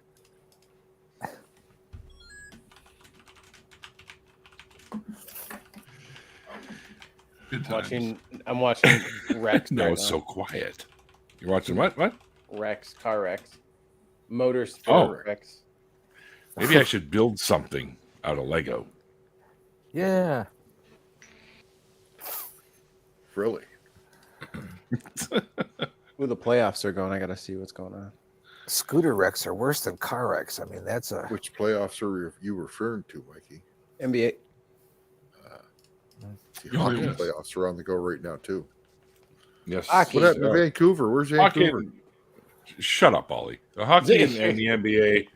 Good times. I'm watching Rex. No, right it's now. so quiet. You're watching what? What? Rex, car Rex, Motors Oh. Rex. Maybe I should build something out of Lego. Yeah. Really? Ooh, the playoffs are going. I gotta see what's going on. Scooter wrecks are worse than car wrecks. I mean, that's a. Which playoffs are you referring to, Mikey? NBA. The hockey playoffs are on the go right now too. Yes. Hockey. What happened to Vancouver? Where's Hockey Vancouver? Shut up, Ollie. The hockey and the NBA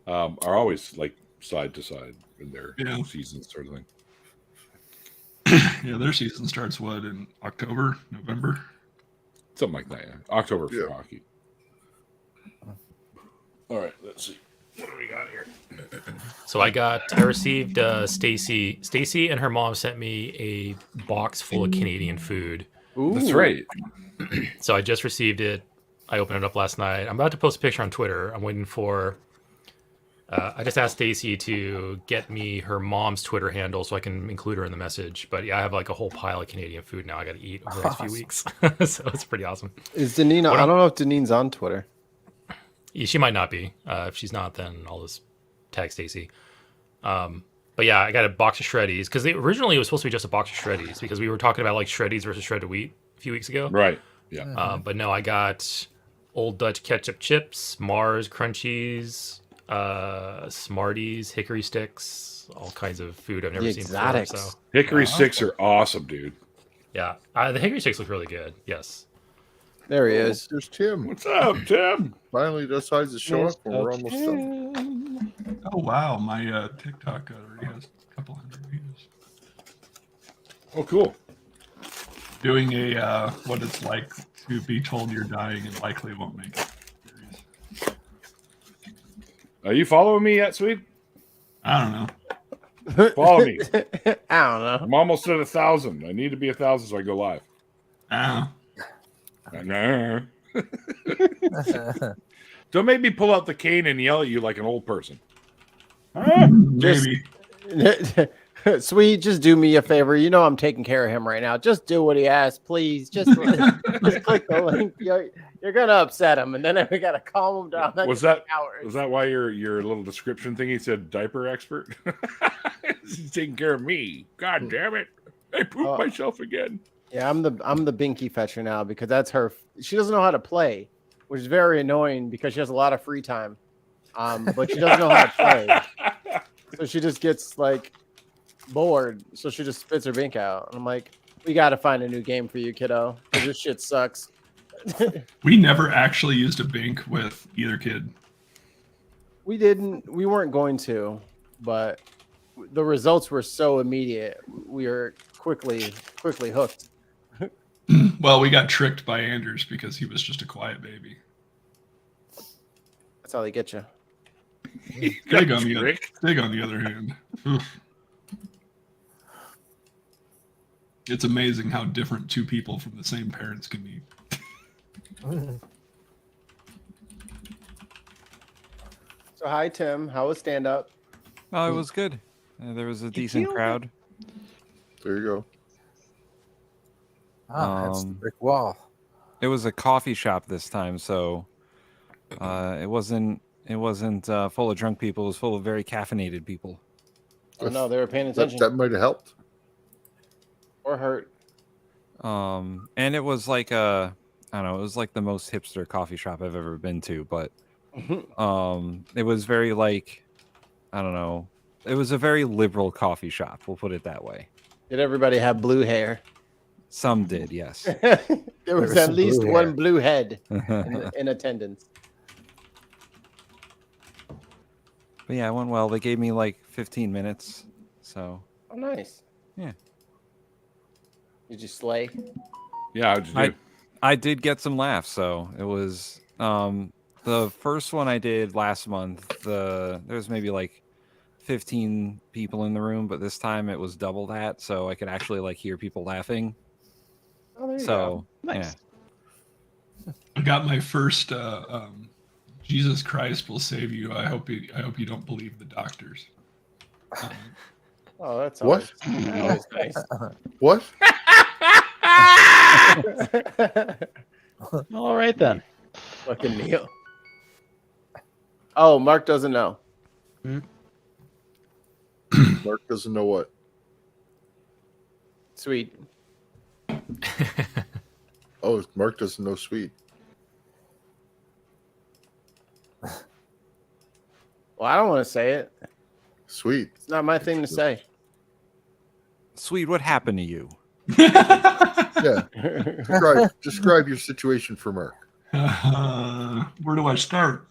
are always like side to side in their seasons, sort of thing. Yeah, their season starts in October, November? Something like that. Yeah. October for Yeah. hockey. All right, let's see. What do we got here? So I received Stacy and her mom sent me a box full of Canadian food. Ooh. That's right. So I just received it. I opened it up last night. I'm about to post a picture on Twitter. I'm waiting for. I just asked Stacy to get me her mom's Twitter handle so I can include her in the message. But yeah, I have like a whole pile of Canadian food now I got to eat over the next few weeks. So it's pretty awesome. Is Deneen? I don't know if Deneen's on Twitter. She might not be. If she's not, then I'll just tag Stacy. But yeah, I got a box of Shreddies because originally it was supposed to be just a box of Shreddies because we were talking about like Shreddies versus shredded wheat a few weeks ago. Right. Yeah. But no, I got Old Dutch ketchup chips, Mars crunchies, Smarties, hickory sticks, all kinds of food I've never The seen exotics. before. So Hickory sticks are awesome, dude. yeah, the hickory sticks look really good. Yes. There he is. There's Tim. What's up, Tim? Finally decides to show up when we're almost done. Oh, wow. My TikTok already has a couple hundred views. Oh, cool. Doing a what it's like to be told you're dying and likely won't make it. Are you following me yet, Sweet? I don't know. Follow me. I don't know. I'm almost at 1,000. I need to be 1,000 so I go live. I No. Don't make me pull out the cane and yell at you like an old person. Maybe. Sweet, just do me a favor. You know I'm taking care of him right now. Just do what he asks, please. Just click the link. You're gonna upset him, and then we gotta calm him down. That's Was that hours. why your little description thing? He said diaper expert. He's taking care of me. God damn it! I pooped myself again. Yeah, I'm the binky fetcher now because that's her. She doesn't know how to play, which is very annoying because she has a lot of free time. But she doesn't know how to play, so she just gets like bored. So she just spits her bink out. And I'm like, we got to find a new game for you, kiddo, because this shit sucks. We never actually used a bink with either kid. We weren't going to, but the results were so immediate. We were quickly hooked. Well, we got tricked by Anders because he was just a quiet baby. That's how they get you. Stig on the other hand. Oof. It's amazing how different two people from the same parents can be. So hi Tim, how was stand up? Oh, it was good. There was a decent crowd. There you go. That's the brick wall. It was a coffee shop this time, so it wasn't full of drunk people. It was full of very caffeinated people. Oh no, they were paying attention. That might have helped. Or hurt. And it was like I don't know, it was like the most hipster coffee shop I've ever been to, but it was very like, I don't know, it was a very liberal coffee shop, we'll put it that way. Did everybody have blue hair? Some did, yes. There was at least one blue head in attendance. But yeah, it went well. They gave me like 15 minutes, so. Oh, nice. Yeah. Did you slay? Yeah, how'd you do? I did get some laughs, so it was the first one I did last month. There was maybe like 15 people in the room, but this time it was double that, so I could actually like hear people laughing. Oh, there you So go. Nice. Yeah. I got my first Jesus Christ will save you. I hope you don't believe the doctors. Oh, that's What? always nice. What? All right then. Fucking Neil. Oh, Mark doesn't know. Mark doesn't know what. Sweet. Oh, Mark doesn't know sweet. Well, I don't want to say it. Sweet. It's not my thing to say. Sweet, what happened to you? Yeah. Describe your situation for Mark. Where do I start?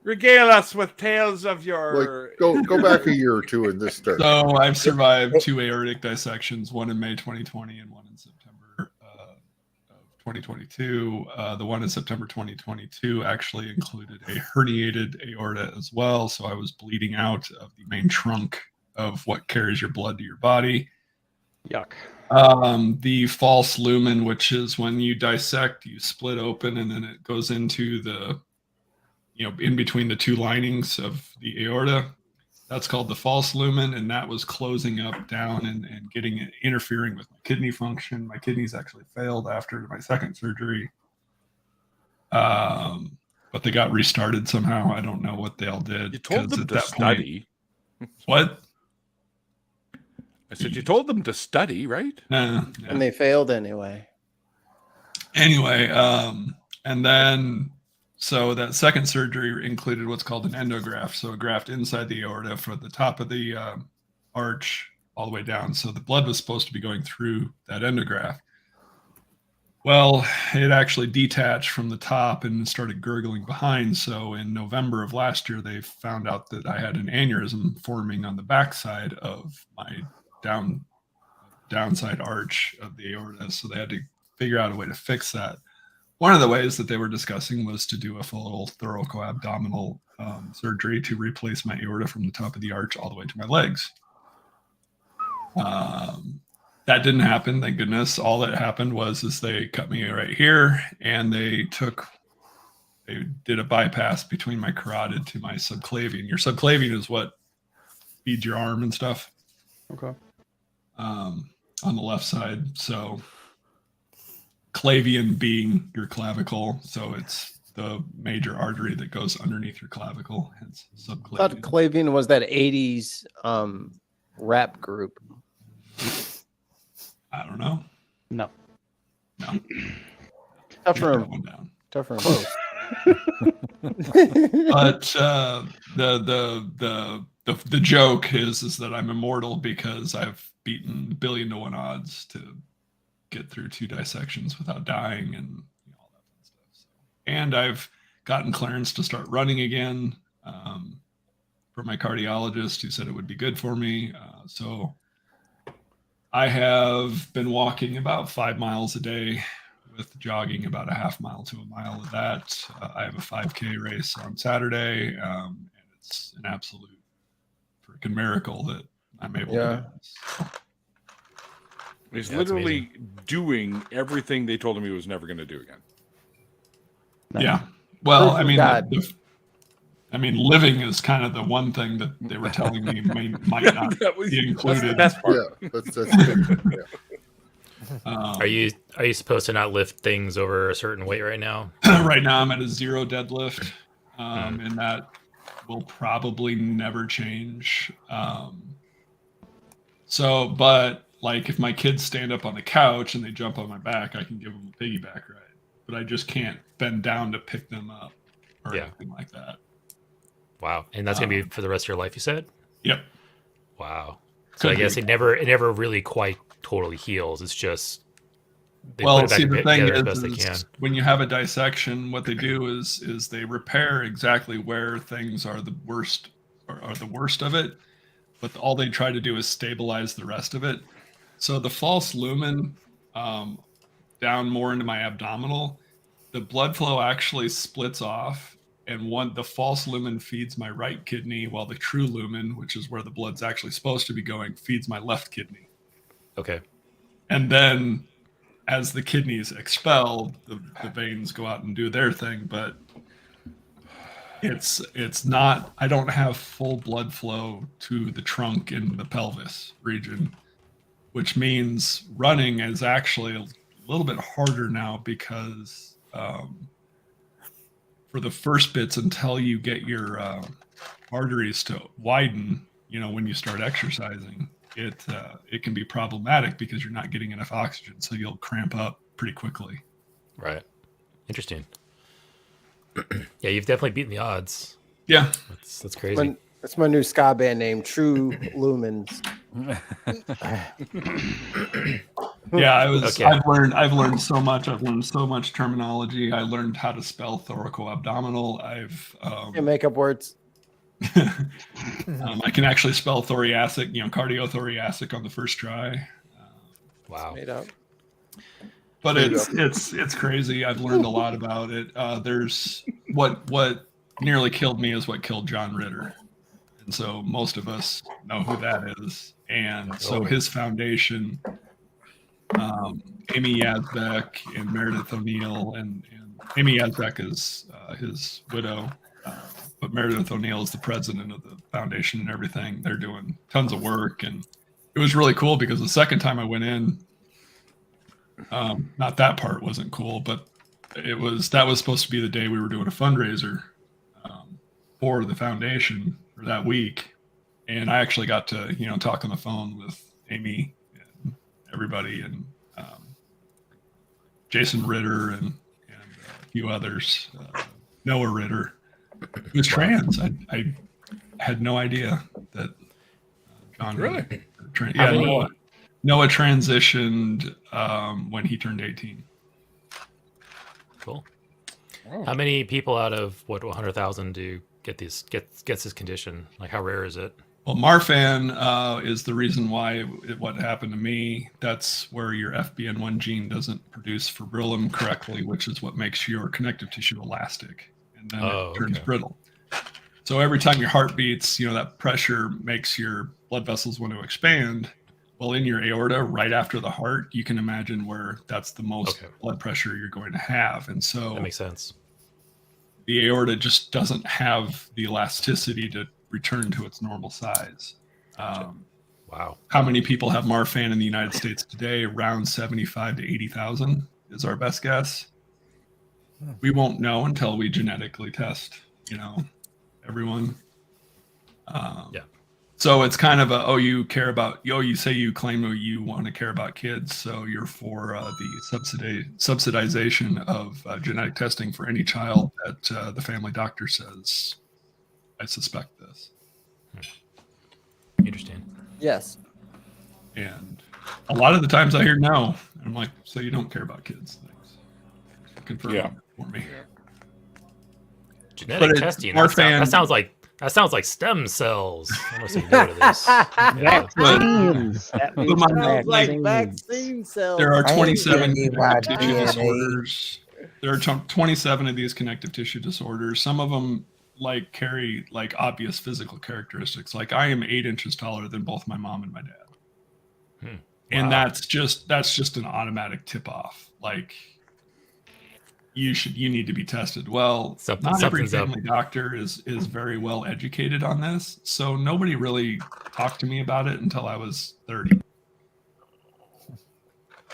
Regale us with tales of your. Go back a year or two in this start. So I've survived 2 aortic dissections, one in May 2020 and one in September of 2022. The one in September 2022 actually included a herniated aorta as well. So I was bleeding out of the main trunk of what carries your blood to your body. Yuck. The false lumen, which is when you dissect, you split open and then it goes into the, in between the two linings of the aorta. That's called the false lumen, and that was closing up down and interfering with my kidney function. My kidneys actually failed after my second surgery, but they got restarted somehow. I don't know what they all did. You told them to study. What? I said you told them to study, right? Yeah. And they failed anyway. Anyway, and then so that second surgery included what's called an endograft, so a graft inside the aorta for the top of the arch all the way down. So the blood was supposed to be going through that endograft. Well, it actually detached from the top and started gurgling behind. So in November of last year, they found out that I had an aneurysm forming on the backside of my downside arch of the aorta. So they had to figure out a way to fix that. One of the ways that they were discussing was to do a full thoracoabdominal surgery to replace my aorta from the top of the arch all the way to my legs. That didn't happen, thank goodness. All that happened was they cut me right here, and they did a bypass between my carotid to my subclavian. Your subclavian is what feeds your arm and stuff. Okay. On the left side. So clavian being your clavicle. So it's the major artery that goes underneath your clavicle. Hence subclavian. I thought Clavian was that 80s rap group. I don't know. No. Tough for One him. down. Tough for him. But the joke is that I'm immortal because I've beaten 1,000,000,000 to 1 odds to get through 2 dissections without dying and all that fun stuff. So, and I've gotten clearance to start running again from my cardiologist, who said it would be good for me. So I have been walking about 5 miles a day, with jogging about a half mile to a mile of that. I have a 5K race on Saturday, and it's an absolute freaking miracle that I'm able Yeah. to do this. He's Yeah, that's literally doing everything they told him he was never going to do again. Yeah. Well, Proof I of mean, God. living is kind of the one thing that they were telling me might not That was- be That's the included. best part. Yeah, that's yeah. Are you supposed to not lift things over a certain weight right now? Right now I'm at a 0 deadlift, and that will probably never change. But like if my kids stand up on the couch and they jump on my back, I can give them a piggyback ride, but I just can't bend down to pick them up or anything like that. Wow. And that's gonna be for the rest of your life, you said? Yep. Wow. So I Could guess be. it never really quite totally heals. It's just they Well, put it back see, the thing together as best they can. is when you have a dissection, what they do is they repair exactly where things are the worst are the worst of it, but all they try to do is stabilize the rest of it. So the false lumen down more into my abdominal, the blood flow actually splits off, and the false lumen feeds my right kidney, while the true lumen, which is where the blood's actually supposed to be going, feeds my left kidney. Okay. And then as the kidneys expelled, the veins go out and do their thing, but it's not, I don't have full blood flow to the trunk and the pelvis region, which means running is actually a little bit harder now because for the first bits until you get your arteries to widen, when you start exercising, it can be problematic because you're not getting enough oxygen, so you'll cramp up pretty quickly. Right. Interesting. Yeah, you've definitely beaten the odds. Yeah. That's crazy. That's my new ska band name, True Lumens. Yeah, Okay. I've learned so much. I've learned so much terminology. I learned how to spell thoracoabdominal. Can't make up words. I can actually spell thoracic, cardiothoracic on the first try. Wow. Made up. But it's crazy. I've learned a lot about it. There's what nearly killed me is what killed John Ritter, and so most of us know who that is. And so his foundation, Amy Yazbek and Meredith O'Neill, and Amy Yazbek is his widow, but Meredith O'Neill is the president of the foundation and everything. They're doing tons of work, and it was really cool because the second time I went in, not that part wasn't cool, but that was supposed to be the day we were doing a fundraiser for the foundation for that week, and I actually got to talk on the phone with Amy and everybody, and Jason Ritter and a few others, Noah Ritter, who's trans. I had no idea that John Really? Yeah, Noah transitioned when he turned 18. Cool. How many people out of 100,000 do gets this condition? Like, how rare is it? Well, Marfan is the reason why what happened to me. That's where your FBN1 gene doesn't produce fibrillum correctly, which is what makes your connective tissue elastic, and then it turns brittle. So every time your heart beats, that pressure makes your blood vessels want to expand. Well, in your aorta, right after the heart, you can imagine where that's the most blood pressure you're going to have. And so that makes sense. The aorta just doesn't have the elasticity to return to its normal size. Wow. How many people have Marfan in the United States today? Around 75 to 80,000 is our best guess. We won't know until we genetically test, everyone. Yeah. So it's kind of you say you claim you want to care about kids, so you're for the subsidization of genetic testing for any child that the family doctor says, I suspect this. Interesting. Yes. And a lot of the times I hear no. I'm like, so you don't care about kids. Thanks. Confirm for me. Genetic testing. That sounds like stem cells. I want to say no to this. Vaccines. That sounds like vaccine cells. There are 27 connective tissue disorders. There are 27 of these connective tissue disorders. Some of them like carry like obvious physical characteristics. Like I am 8 inches taller than both my mom and my dad. And that's just an automatic tip off. Like you need to be tested. Well, not every family doctor is very well educated on this. So nobody really talked to me about it until I was 30.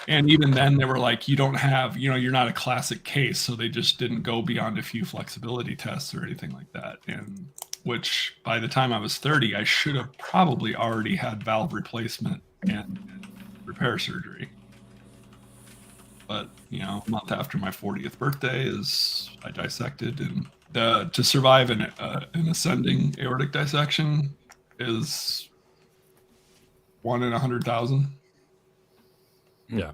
And even then they were like, you don't have, you're not a classic case. So they just didn't go beyond a few flexibility tests or anything like that. And which by the time I was 30, I should have probably already had valve replacement and repair surgery. But, a month after my 40th birthday I dissected, and to survive an ascending aortic dissection is 1 in 100,000. Yeah.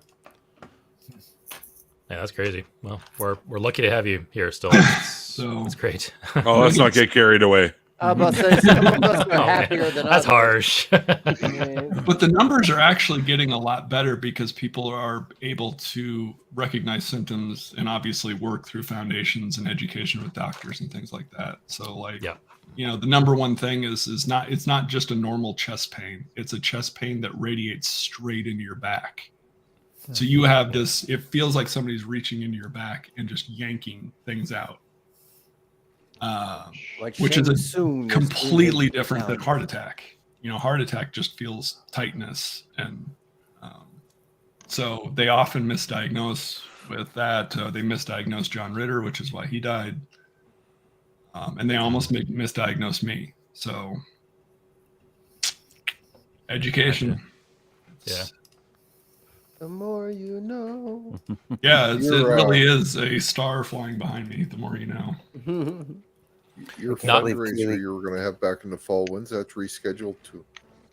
Yeah, that's crazy. Well, we're lucky to have you here still. So it's great. Oh, let's not get carried away. I was about to say, some of us are happier than That's others. harsh. But the numbers are actually getting a lot better because people are able to recognize symptoms and obviously work through foundations and education with doctors and things like that. So the number one thing it's not just a normal chest pain. It's a chest pain that radiates straight into your back. So you have this, it feels like somebody's reaching into your back and just yanking things out. Which is completely different than heart attack. Heart attack just feels tightness, and so they often misdiagnose with that. They misdiagnosed John Ritter, which is why he died, and they almost misdiagnosed me. So education. Yeah. The more you know. Yeah, it really is a star flying behind me. The more you know. Your fundraiser you were going to have back in the fall, when's that rescheduled to?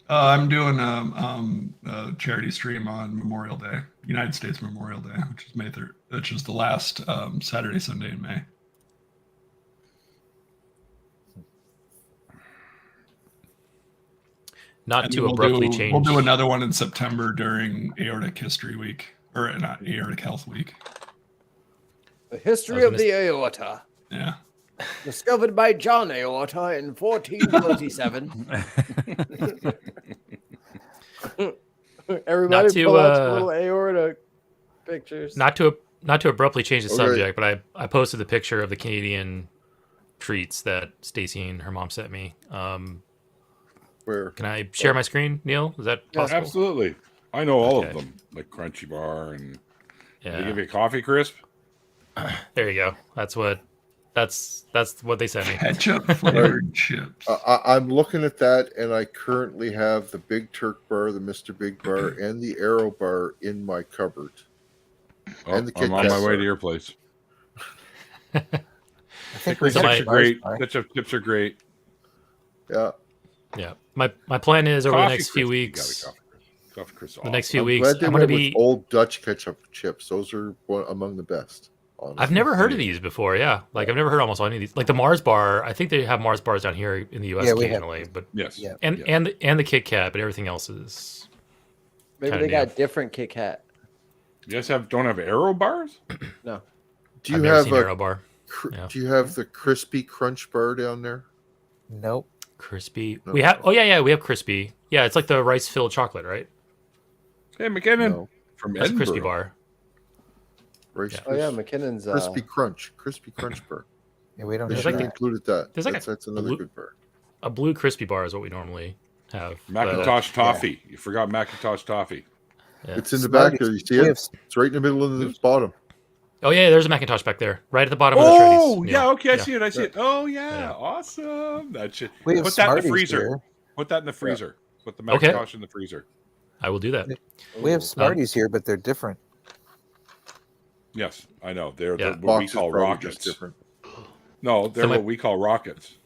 I'm doing a charity stream on Memorial Day, United States Memorial Day, which is May 3rd. Which is the last Saturday, Sunday in May. Not to abruptly change. We'll do another one in September during Aortic History Week, or not Aortic Health Week. The history of the aorta. Yeah. Discovered by John Aorta in 1437. Everybody pull out little aorta pictures. Not to abruptly change the subject, but I posted the picture of the Canadian treats that Stacy and her mom sent me. Where? Can I share my screen, Neil? Is that possible? Absolutely. I know all of them, like Crunchy Bar, and they give you a coffee crisp. There you go. That's what they sent me. Ketchup flavored chips. I'm looking at that, and I currently have the Big Turk bar, the Mr. Big bar, and the Arrow bar in my cupboard. And the Kit Kat. I'm on my way to your place. I think chips are great. Ketchup chips are great. Yeah. Yeah. My plan is over the next few weeks. Coffee crisp. The next few weeks, I'm going to be old Dutch ketchup chips. Those are among the best. Honestly. I've never heard of these before. Yeah, like I've never heard almost any of these. Like the Mars bar, I think they have Mars bars down here in the U.S. occasionally, but yes, and the Kit Kat, but everything else is. Maybe they got different Kit Kat. You guys don't have Arrow bars? No. Do you have a Arrow bar? Do you have the Crispy Crunch bar down there? Nope. Crispy. No. We have. Oh yeah, we have Crispy. Yeah, it's like the rice filled chocolate, right? Hey, McKinnon from Edinburgh. Crispy bar. Oh yeah, McKinnon's Crispy Crunch bar. Yeah, we don't. They should have included that. That's another good bar. A blue Crispy bar is what we normally have. Macintosh toffee. You forgot Macintosh toffee. Yeah. It's in the back there. You see it? It's right in the middle of the bottom. Oh yeah, there's a Macintosh back there, right at the bottom of the treaties. Oh yeah, okay, I see it. Oh yeah, awesome. That should put that in the freezer. Here. Put that in the freezer. Put the Macintosh in the freezer. I will do that. We have Smarties here, but they're different. Yes, I know. They're what we call rockets. Different. No, they're what we call rockets.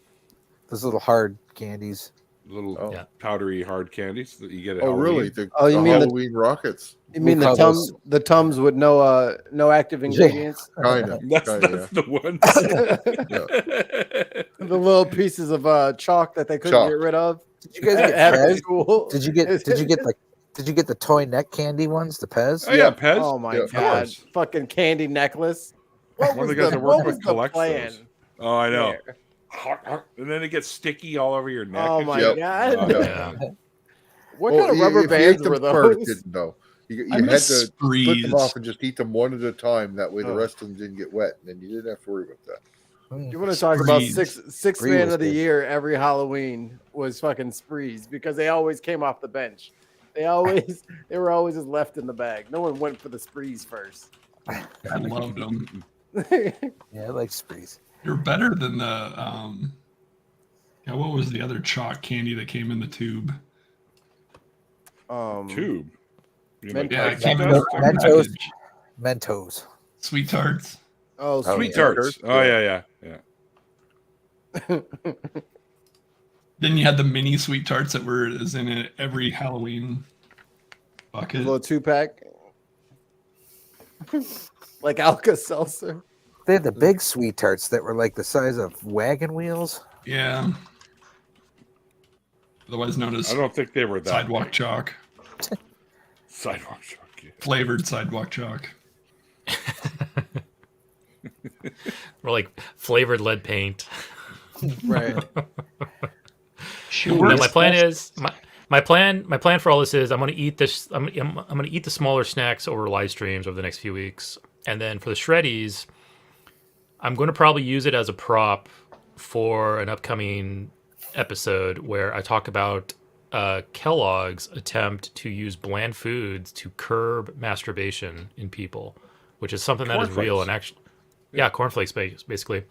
Those little hard candies. Little powdery hard candies that you get at really? The you mean Halloween rockets? You mean the Tums with no active ingredients? Kind of. That's the one. The little pieces of chalk that they couldn't get rid of. Did you guys get at school? Did you get the toy neck candy ones, the Pez? Oh yeah, Pez. Oh my god, fucking candy necklace. One of the guys that work with collects those. Oh, I know. and then it gets sticky all over your neck. Oh and my shit. god! Yeah. What Well, kind of rubber if you ate bands them were first, those? didn't know. You I had to miss split sprees. them off and just eat them one at a time. That way, the Oh. rest of them didn't get wet, and then you didn't have to worry about that. You want to talk about Sprees. six Spree man was of the good. year every Halloween was fucking sprees because they always came off the bench. They were always just left in the bag. No one went for the sprees first. I loved them. Yeah, I like sprees. You're better than the yeah, what was the other chalk candy that came in the tube? Tube. You Mentos. Yeah, it like came in Mentos? a Mentos. package. Mentos. Sweet tarts. Oh, Sweet yeah. tarts. Oh yeah. Then you had the mini sweet tarts that were is in it every Halloween A bucket. little 2-pack. Like Alka-Seltzer. They had the big sweet tarts that were like the size of wagon wheels. Yeah. Otherwise known as I don't think they were that sidewalk big. chalk. Sidewalk chalk. Yeah. Flavored sidewalk chalk. Or like flavored lead paint. Right. No, my plan is my plan for all this is I'm gonna eat this. I'm gonna eat the smaller snacks over live streams over the next few weeks, and then for the shreddies, I'm going to probably use it as a prop for an upcoming episode where I talk about Kellogg's attempt to use bland foods to curb masturbation in people, which is something that is real and actually, yeah, cornflakes basically.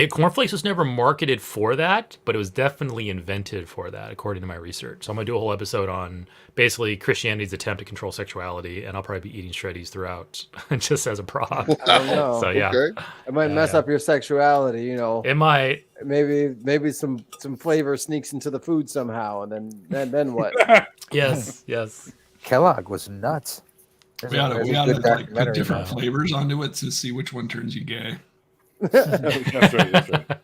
Cornflakes was never marketed for that, but it was definitely invented for that, according to my research. So I'm going to do a whole episode on basically Christianity's attempt to control sexuality, and I'll probably be eating shreddies throughout, just as a prop. I don't know. So yeah, Okay. It might mess up your sexuality, you know. it might. Maybe some flavor sneaks into the food somehow, and then what? Yes. Kellogg was nuts. We ought to There's a like good put documentary different about it. flavors onto it to see which one turns you gay. That's right.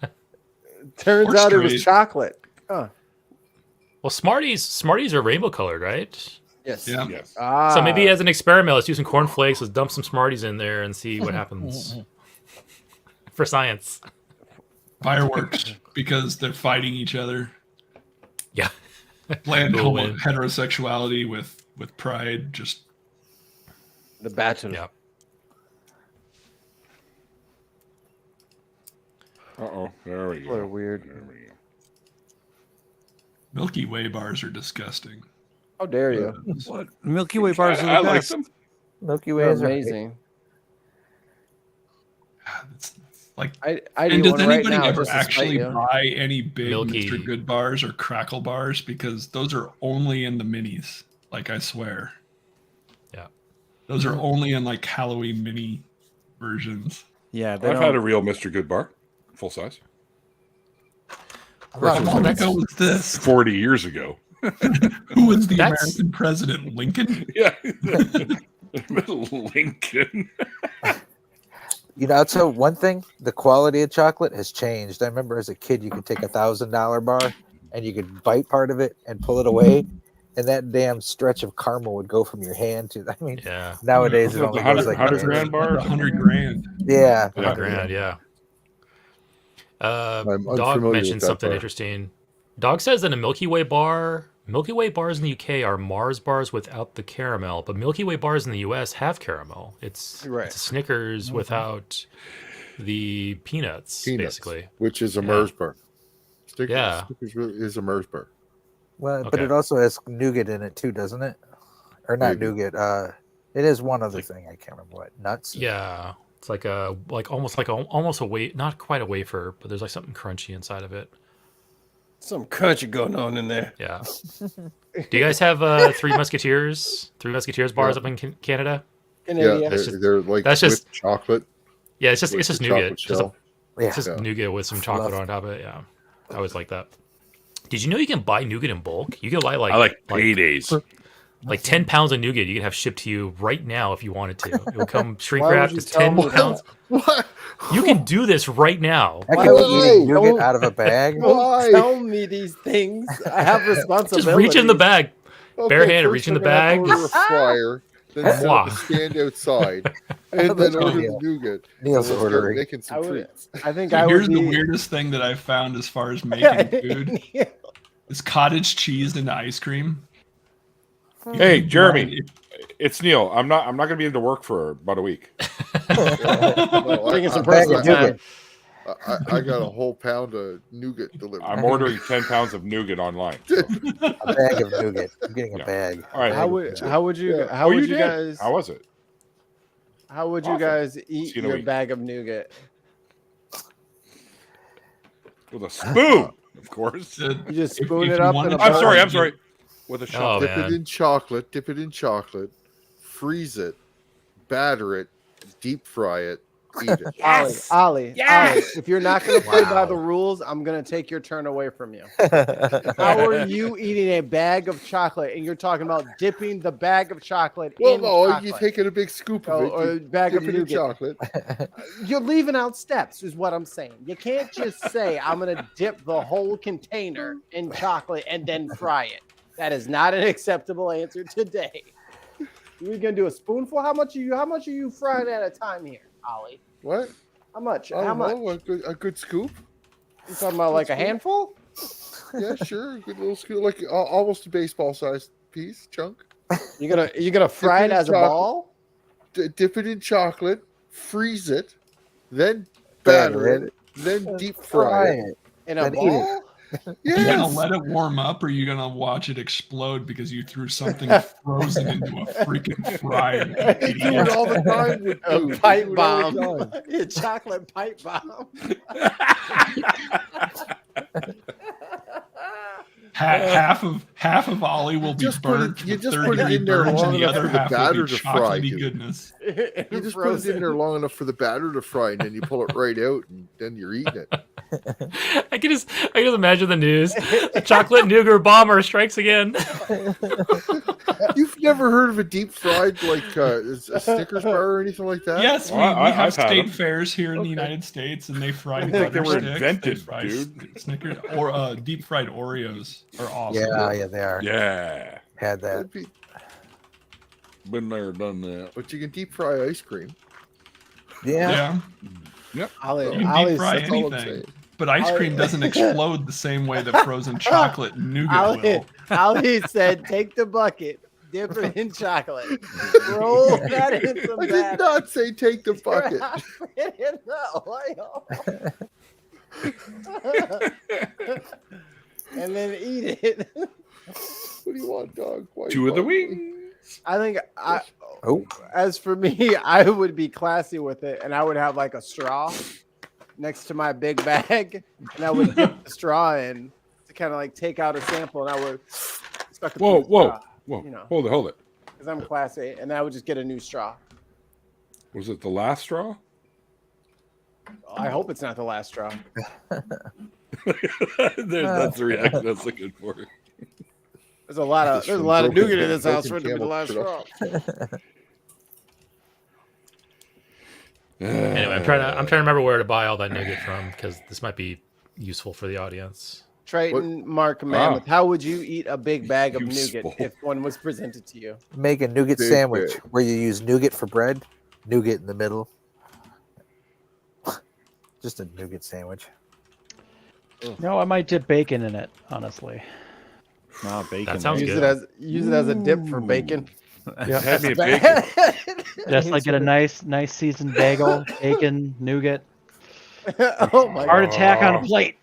Turns Or out it was straight. chocolate. Huh. Well, Smarties are rainbow colored, right? Yes. Yeah. Yes. Ah. So maybe as an experiment, let's do some cornflakes. Let's dump some Smarties in there and see what happens. For science. Fireworks because they're fighting each other. Yeah. Bland Who'll win? heterosexuality with pride. Just The Bachelor. Yeah. Uh-oh. There we go. What a weird. There we go. Milky Way bars are disgusting. How dare you? What? Milky Way bars are the I like best. them. Milky They're Ways are amazing. It's like, I and do does one right anybody now ever just to spite actually you. buy any big Milky. Mr. Good bars or Crackle bars? Because those are only in the minis. Like, I swear. Yeah. Those are only in like Halloween mini versions. Yeah, they I've had a don't. real Mr. Good bar, full size, How Well, long that's- ago was this? 40 years ago. Who was the That's- American president? Lincoln? Yeah. Lincoln. You know, I'll tell you one thing: the quality of chocolate has changed. I remember as a kid, you could take $1,000 bar and you could bite part of it and pull it away, and that damn stretch of caramel would go from your hand to. I mean, Yeah. nowadays it The only 100 goes like 100 this. grand bar. or something? 100 grand. Yeah, Yeah. $100,000, yeah. I'm Dog unfamiliar mentioned with that something bar. interesting. Dog says that a Milky Way bars in the UK are Mars bars without the caramel, but Milky Way bars in the US have caramel. It's Right. a Snickers without the peanuts, basically. which is a Yeah. Mars bar. Yeah. Snickers is a Mars bar. well, but Okay. it also has nougat in it too, doesn't it? Or not Maybe. nougat. It is one other thing. I can't remember what. Nuts. Yeah. It's like almost a not quite a wafer, but there's like something crunchy inside of it. Some country going on in there. Yeah. Do you guys have Three Musketeers bars up in Canada? Yeah, Canadian. they're like that's just- with chocolate. Yeah, it's just with the nougat. chocolate Just shell. Yeah. It's just Yeah. nougat with some chocolate Fluff. on top of it. Yeah, I always like that. Did you know you can buy nougat in bulk? You can buy I like paydays. like 10 pounds of nougat. You can have shipped to you right now if you wanted to. It will come shrink Why would wrapped you as tell 10 me pounds. What? You can do this right now. I Why could would be eating you? nougat Don't- out of a bag. Why? Don't tell me these things. I have responsibility. Just reach in the bag. Okay, Barehanded, first reach in the they're gonna have bag. to order a fryer, then set up Mwah. a stand outside, and then order the nougat. Neil's Let's start ordering. making some treats. I think So I here's would the be. weirdest thing that I've found as far as making food is cottage cheese into ice cream. Hey, Jeremy, Right. it's Neil. I'm not going to be into work for about a week. No, Taking some I- personal I- time. I got a whole pound of nougat delivered. I'm ordering 10 pounds of nougat online. so. A bag of nougat. I'm getting a Yeah. bag. All right. How would you Yeah. how Oh, would you you did? guys How was it? how would you Awesome. guys eat See you in a your week. bag of nougat? With a spoon, of course. You just If- spoon if it you up wanted in a to- I'm bowl? sorry. I'm sorry. With a Oh, shot. Dip it man. in chocolate. Dip it in chocolate. Freeze it. Batter it. Deep fry it. Eat it. Yes! Ollie, Yes! if you're not going to play by Wow. the rules, I'm going to take your turn away from you. How are you eating a bag of chocolate and you're talking about dipping the bag of chocolate Well, in no, chocolate? you taking a big scoop of it. or a You bag dip of it in nougat. chocolate. You're leaving out steps, is what I'm saying. You can't just say I'm going to dip the whole container in chocolate and then fry it. That is not an acceptable answer today. We're gonna do a spoonful. How much are you frying at a time here, Ollie? What? How much? I How don't much? know. A good scoop? You talking about like a handful? Yeah, sure. A good little scoop, like almost a baseball-sized piece chunk. You're gonna fry it in as a chocolate. ball? Dip it in chocolate. Freeze it. Then batter it. Then deep fry it. In a Then eat it. ball? Are you Yes. gonna let it warm up, or are you gonna watch it explode because you threw something frozen into a freaking fryer? They do it all the time with A food. They pipe do it all bomb. the time. A chocolate pipe bomb. Half of Ollie will be Just put it- burnt. you with just 30 put it degree in there burns, long and the enough other for the half will batter be to fry, chocolatey dude. goodness. You just put it in there long enough for the batter to fry, and then you pull it right out, and then you're eating it. I can just imagine the news. The chocolate nougat bomber strikes again. You've never heard of a deep fried like a Snickers bar or anything like that? Yes, we, Well, we I've have had state them. fairs here in the Okay. United States, and they fry I think they butter were sticks, invented, they fry dude. Snickers or deep fried Oreos are awesome. Yeah, they are. Yeah. Had that. That'd be- Been there, done that. but you can deep fry ice cream. Yeah. Yeah, Ollie, you can deep Ollie's fry That's all I'm anything, saying. but ice cream Ollie- doesn't explode the same way that frozen chocolate and nougat Ollie, will. Ollie said, take the bucket, dip it in chocolate, roll that in some I did batter. not say take the bucket. Put it in the oil. And then eat it. What do you want, dog? Why Two you of the want me? wings. I think Oh. as for me, I would be classy with it, and I would have like a straw next to my big bag, and I would dip the straw in to kind of like take out a sample, and I would stuck it Whoa, through the whoa, straw, whoa. You know. Hold it. because I'm classy, and I would just get a new straw. Was it the last straw? I hope it's not the last straw. That's the reaction I was looking for. There's a lot of This nougat in broken this house for it to be the camel last straw. Anyway, I'm trying to remember where to buy all that nougat from because this might be useful for the audience. Triton, Mark, Mammoth, how would you eat a big bag of nougat Useful. if one was presented to you? Make a nougat Big sandwich bag. where you use nougat for bread, nougat in the middle. Just a nougat sandwich. No, I might dip bacon in it, honestly. Nah, bacon. That sounds Use good. it as a dip for bacon. Had me a bacon. Just like get a nice seasoned bagel, bacon, nougat. Oh my Heart god! attack on a plate.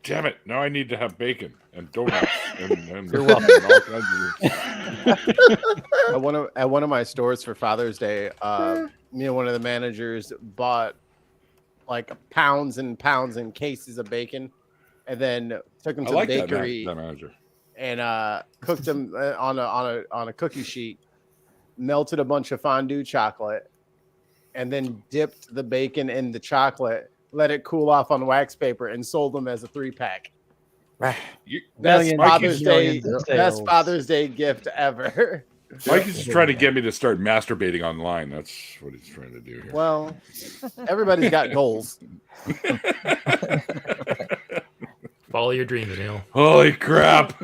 Damn it! Now I need to have bacon and donuts and You're welcome. and all kinds of- At one of my stores for Father's Day, me and one of the managers bought like pounds and pounds and cases of bacon, and then took them I to like the that, bakery that manager. and cooked them on a cookie sheet, melted a bunch of fondue chocolate, and then dipped the bacon in the chocolate, let it cool off on wax paper, and sold them as a 3-pack. You, Best Millions, Father's Day, millions of best sales. Father's Day gift ever. Mike is just trying to get me to start masturbating online. That's what he's trying to do here. Well, everybody's got goals. Follow your dreams, Neil. Holy crap!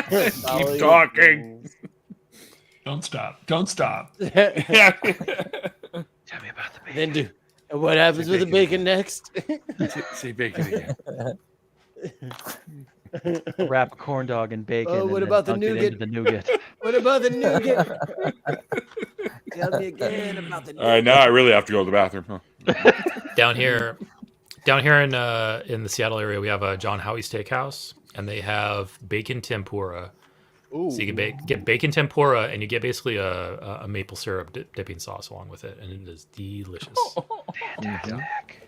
Keep talking. Don't stop. Don't stop. Yeah. Tell me about the bacon. Then and what happens with the bacon next? Say bacon again. Wrap a corn dog in bacon. Oh, what and then about the dunk it nougat? into the nougat. What about the nougat? Tell me again about the nougat. All right, now I really have to go to the bathroom. Huh? Down here in the Seattle area, we have a John Howie Steakhouse, and they have bacon tempura. Ooh. So you can get bacon tempura, and you get basically a maple syrup dipping sauce along with it, and it is delicious. Fantastic.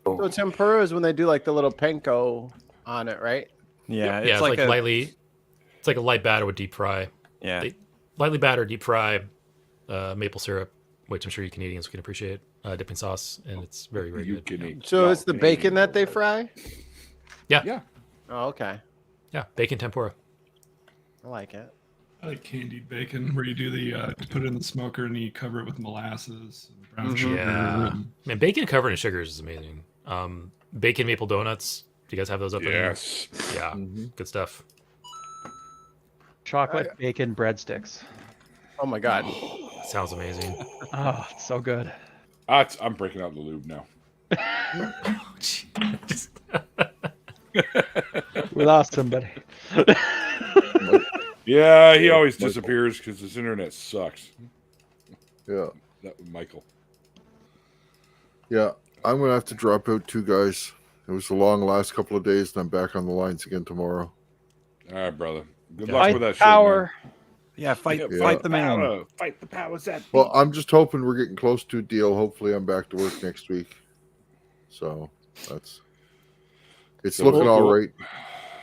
So tempura is when they do like the little panko on it, right? Yeah, It's like it's like a light batter with deep fry. Yeah. Lightly battered, deep fry, maple syrup, which I'm sure you Canadians can appreciate, dipping sauce, and it's very, very good. So it's the bacon that they fry? Yeah. Yeah. Oh, okay. Yeah, bacon tempura. I like it. I like candied bacon, where you do you put it in the smoker and you cover it with molasses and brown sugar. Yeah. Man, bacon covered in sugars is amazing. Bacon maple donuts. Do you guys have those up there? Yes. Yeah. Good stuff. Chocolate bacon breadsticks. Oh my god. Sounds amazing. Oh, it's so good. I'm breaking out the lube now. We lost somebody. Yeah, he always disappears because his internet sucks. Yeah. That was Michael. Yeah. I'm going to have to drop out too, guys. It was a long last couple of days, and I'm back on the lines again tomorrow. All right, brother. Good Yeah. luck Fight with that power. Yeah, fight shit, man. the man. Power. Fight the powers that be. Well, I'm just hoping we're getting close to a deal. Hopefully, I'm back to work next week. So it's So looking cool. all right.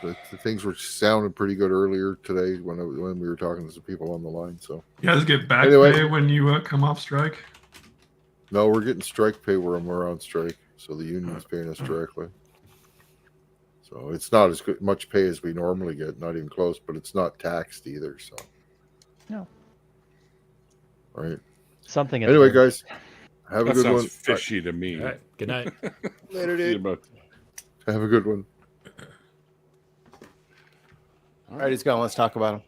The things were sounding pretty good earlier today when we were talking to some people on the line. So You guys get back Anyway. pay when you come off strike? no, we're getting strike pay where we're on strike. So the union's paying us directly. So it's not as much pay as we normally get, not even close, but it's not taxed either. So No. All right. Something. Anyway, guys, have a That good sounds one. fishy to me. All right. Good night. Later, See you, dude. bud. Have a good one. All right, he's gone. Let's talk about him.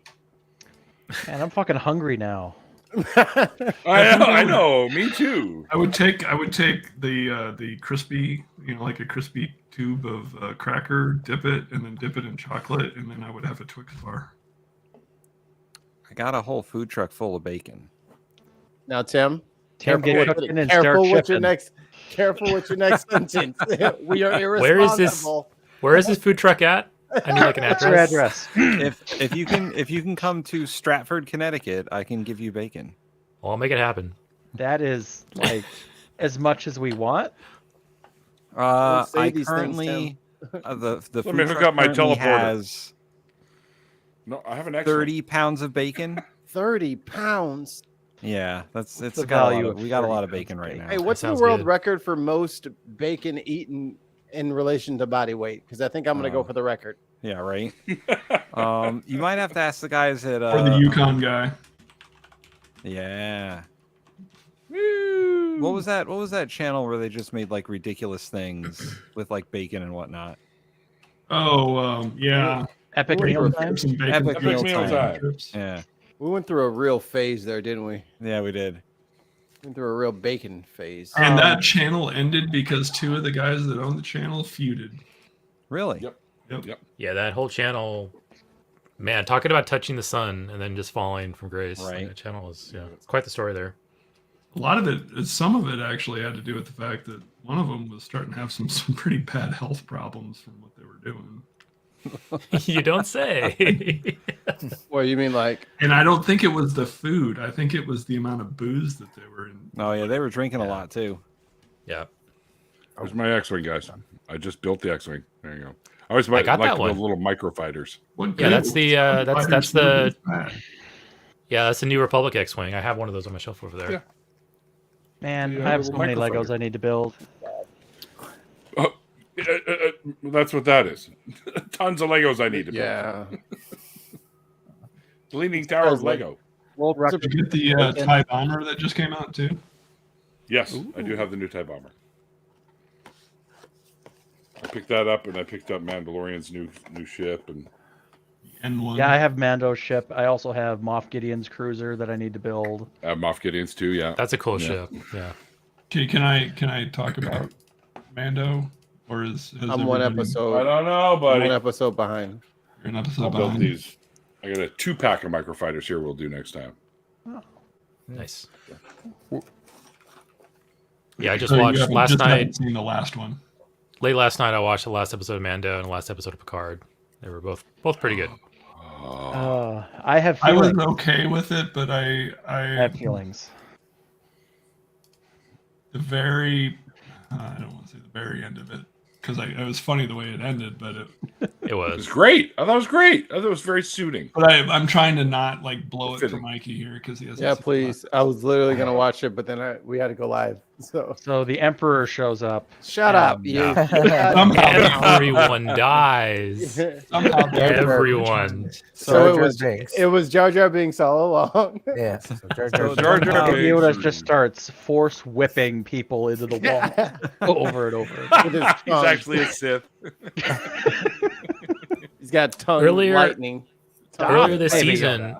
Man, I'm fucking hungry now. I know. Me too. I would take the crispy, like a crispy tube of cracker, dip it, and then dip it in chocolate, and then I would have a Twix bar. I got a whole food truck full of bacon. Now, Tim. Tim, get with cooking it. and start Careful with your shipping. next. Careful with your next sentence. We are irresponsible. Where is this? Where is this food truck at? I need like an What's your address. address? if you can come to Stratford, Connecticut, I can give you bacon. Well, I'll make it happen. That is like as much as we want. Don't say I these things, currently the Let food me hook truck up my currently teleporter. has No, I have an extra. 30 pounds of bacon. 30 pounds. Yeah, it's the got a value lot of we got a 30 lot of pounds bacon of right bacon? now. Hey, what's the sounds world good. record for most bacon eaten in relation to body weight? Because I think I'm going to go for the record. Yeah, right. You might have to ask the guys at Or the Yukon guy. Yeah. What was that? What was that channel where they just made like ridiculous things with like bacon and whatnot? Oh, yeah. Epic meal time. Some bacon Epic meal strips. time. Strips. Yeah, We went through a real phase there, didn't we? yeah, we did. Went through a real bacon phase. And that channel ended because two of the guys that owned the channel feuded. Really? Yep. Yeah, that whole channel. Man, talking about touching the sun and then just falling from grace. Right. That channel is it's quite the story there. A lot of it, some of it actually had to do with the fact that one of them was starting to have some pretty bad health problems from what they were doing. You don't say. Well, you mean like And I don't think it was the food. I think it was the amount of booze that they were in. Oh yeah, they were drinking a lot too. Yeah. There's my X-wing, guys. I just built the X-wing. There you go. I always like got to that build one. little microfighters. What Yeah, good that's was the, it? that's the- Bad. Yeah, that's the New Republic X-wing. I have one of those on my shelf over there. Yeah. Man, Yeah, I have so many microfighter. Legos I need to build. That's what that is. Tons of Legos I need to build. yeah. The Leaning Tower of Lego. World Did you get the TIE bomber that just came out too? Yes, I do have the new TIE bomber. I picked that up, and I picked up Mandalorian's new ship, and N1. Yeah, I have Mando's ship. I also have Moff Gideon's cruiser that I need to build. Moff Gideon's too. Yeah, That's a cool Yeah. ship. Yeah. Okay, can I talk about Mando, or has I'm one I episode. don't know, I'm buddy. one episode behind. You're an episode I'll build behind. these. I got a 2-pack of microfighters here. We'll do next time. Nice. Yeah, I just So you watched haven't- last just haven't night. Seen the last one. Late last night, I watched the last episode of Mando and the last episode of Picard. They were both pretty good. I have I was feelings. okay with it, but I have feelings. The very I don't want to say the very end of it, because it was funny the way it ended, but It It was was. great. I thought it was great. I thought it was very suiting. I'm trying to not like blow it for Fitting. Mikey here because he has. Yeah, please. I was literally gonna watch it, but then we had to go live. So the Emperor shows up. shut up, and- you. Everyone dies. Somehow Everyone. So Jar it was. Jar Binks. It was Jar Jar Binks all along. Yeah. So Jar So Jar Jar Binks. Jar The Binks Yoda just starts force whipping people into the wall over and over. With his He's tongue. actually a Sith. He's got tongue Earlier- lightning. Earlier this Maybe season,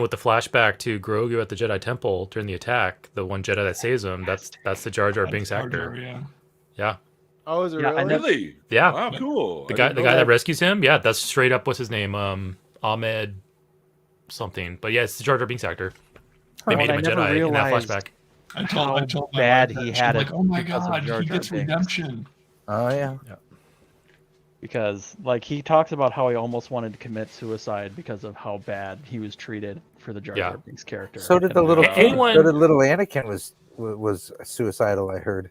with the flashback to Grogu at the Jedi Temple during the attack, the one Jedi that saves him, that's the Jar Jar Binks actor. Yeah. Yeah. Oh, is it Yeah, I really? know- Really? Yeah. Wow, cool. The I guy didn't the know guy that rescues him, yeah, that's straight up what's his name? Ahmed something. But yeah, it's the Jar Jar Binks actor. They made him a I never Jedi in that realized flashback. I how told my bad wife he that. had She's it like, oh my because of god, Jar he Jar gets Binks. redemption. Oh yeah. Because like he talks about how he almost wanted to commit suicide because of how bad he was treated for the Jar Yeah. Jar Binks character. So did the little Yeah. kid. Anyone- So did little Anakin was suicidal. I heard.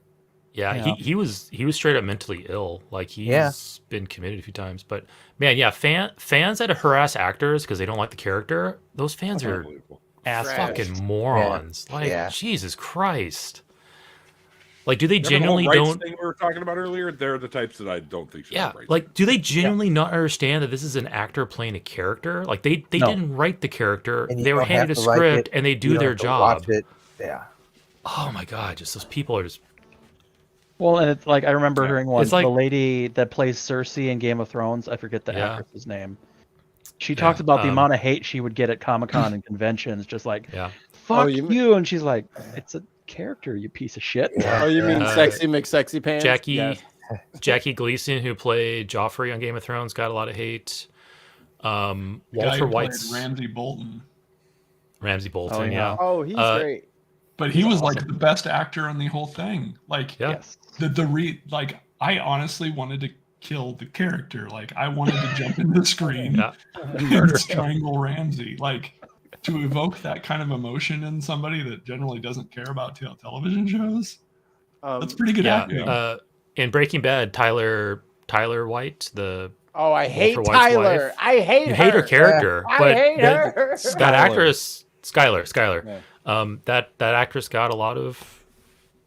Yeah, Yeah. he was straight up mentally ill. Like he's Yeah. been committed a few times. But man, yeah, fans that harass actors because they don't like the character, those fans are Unbelievable. ass Trash. fucking morons. Like Yeah. Jesus Christ. Like, do they Remember the whole genuinely rights don't? thing we were talking about earlier? They're the types that I don't think should Yeah, have rights. like, do they genuinely not understand that this is an actor playing a character? Like, they No. didn't write the character; And you they were don't handed a have to like script it. and they You do don't their have to job. Watch it. Yeah. Oh my god, just those people are just Well, and it's like I remember Yeah. hearing one. It's like- the lady that plays Cersei in Game of Thrones. I forget the Yeah. actress's name. She Yeah, talked about the um, amount of hate she would get at Comic-Con and conventions, just like yeah. "fuck Oh, you," you and she's like, "It's a character, you piece of shit." Oh, you mean Uh, sexy McSexy pants? Jackie Yes. Jackie Gleason, who played Joffrey on Game of Thrones, got a lot of hate. Guy Walter who played White's Ramsey Bolton, Ramsey Bolton, Oh, yeah. yeah. Oh, he's great. but he was like the best actor on the whole thing. Like Yeah. Yes. like I honestly wanted to kill the character. Like I wanted to jump in the screen Yeah. and strangle Ramsey. Like to evoke that kind of emotion in somebody that generally doesn't care about television shows. That's pretty good Yeah. acting. In Breaking Bad, Tyler White, the Oh, I hate Walter White's Tyler. wife. I hate you her. hate her character, I but hate that, her. that actress Skylar, Yeah. that actress got a lot of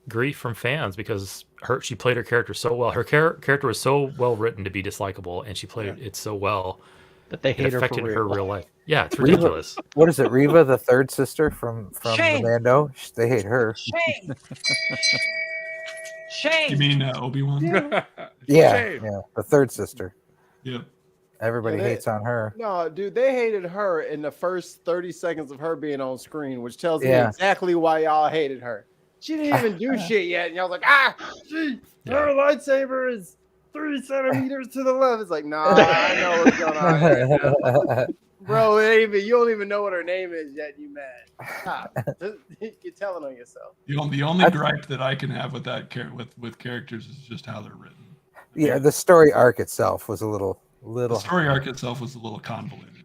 grief from fans because she played her character so well. Her character was so well written to be dislikable, and she played it so well That they it hate her for affected her real. real life. Yeah, it's Reva- ridiculous. What is it? Reva, the third sister from the Shame. Mando. They hate her. Shame. You Shame. mean Obi-Wan? Yeah, Shame. yeah, the third sister. Yep. Everybody Yeah, they- hates on her. No, dude, they hated her in the first 30 seconds of her being on screen, which tells me Yeah. exactly why y'all hated her. She didn't even do shit yet, and y'all was like, her lightsaber is 3 centimeters to the left. It's like, nah, I know what's going on here. Bro, it ain't even, you don't even know what her name is yet. You mad? Stop. You're telling on yourself. The only gripe that I can have with that with characters is just how they're written. Yeah, the story arc itself was a little. The story arc itself was a little convoluted.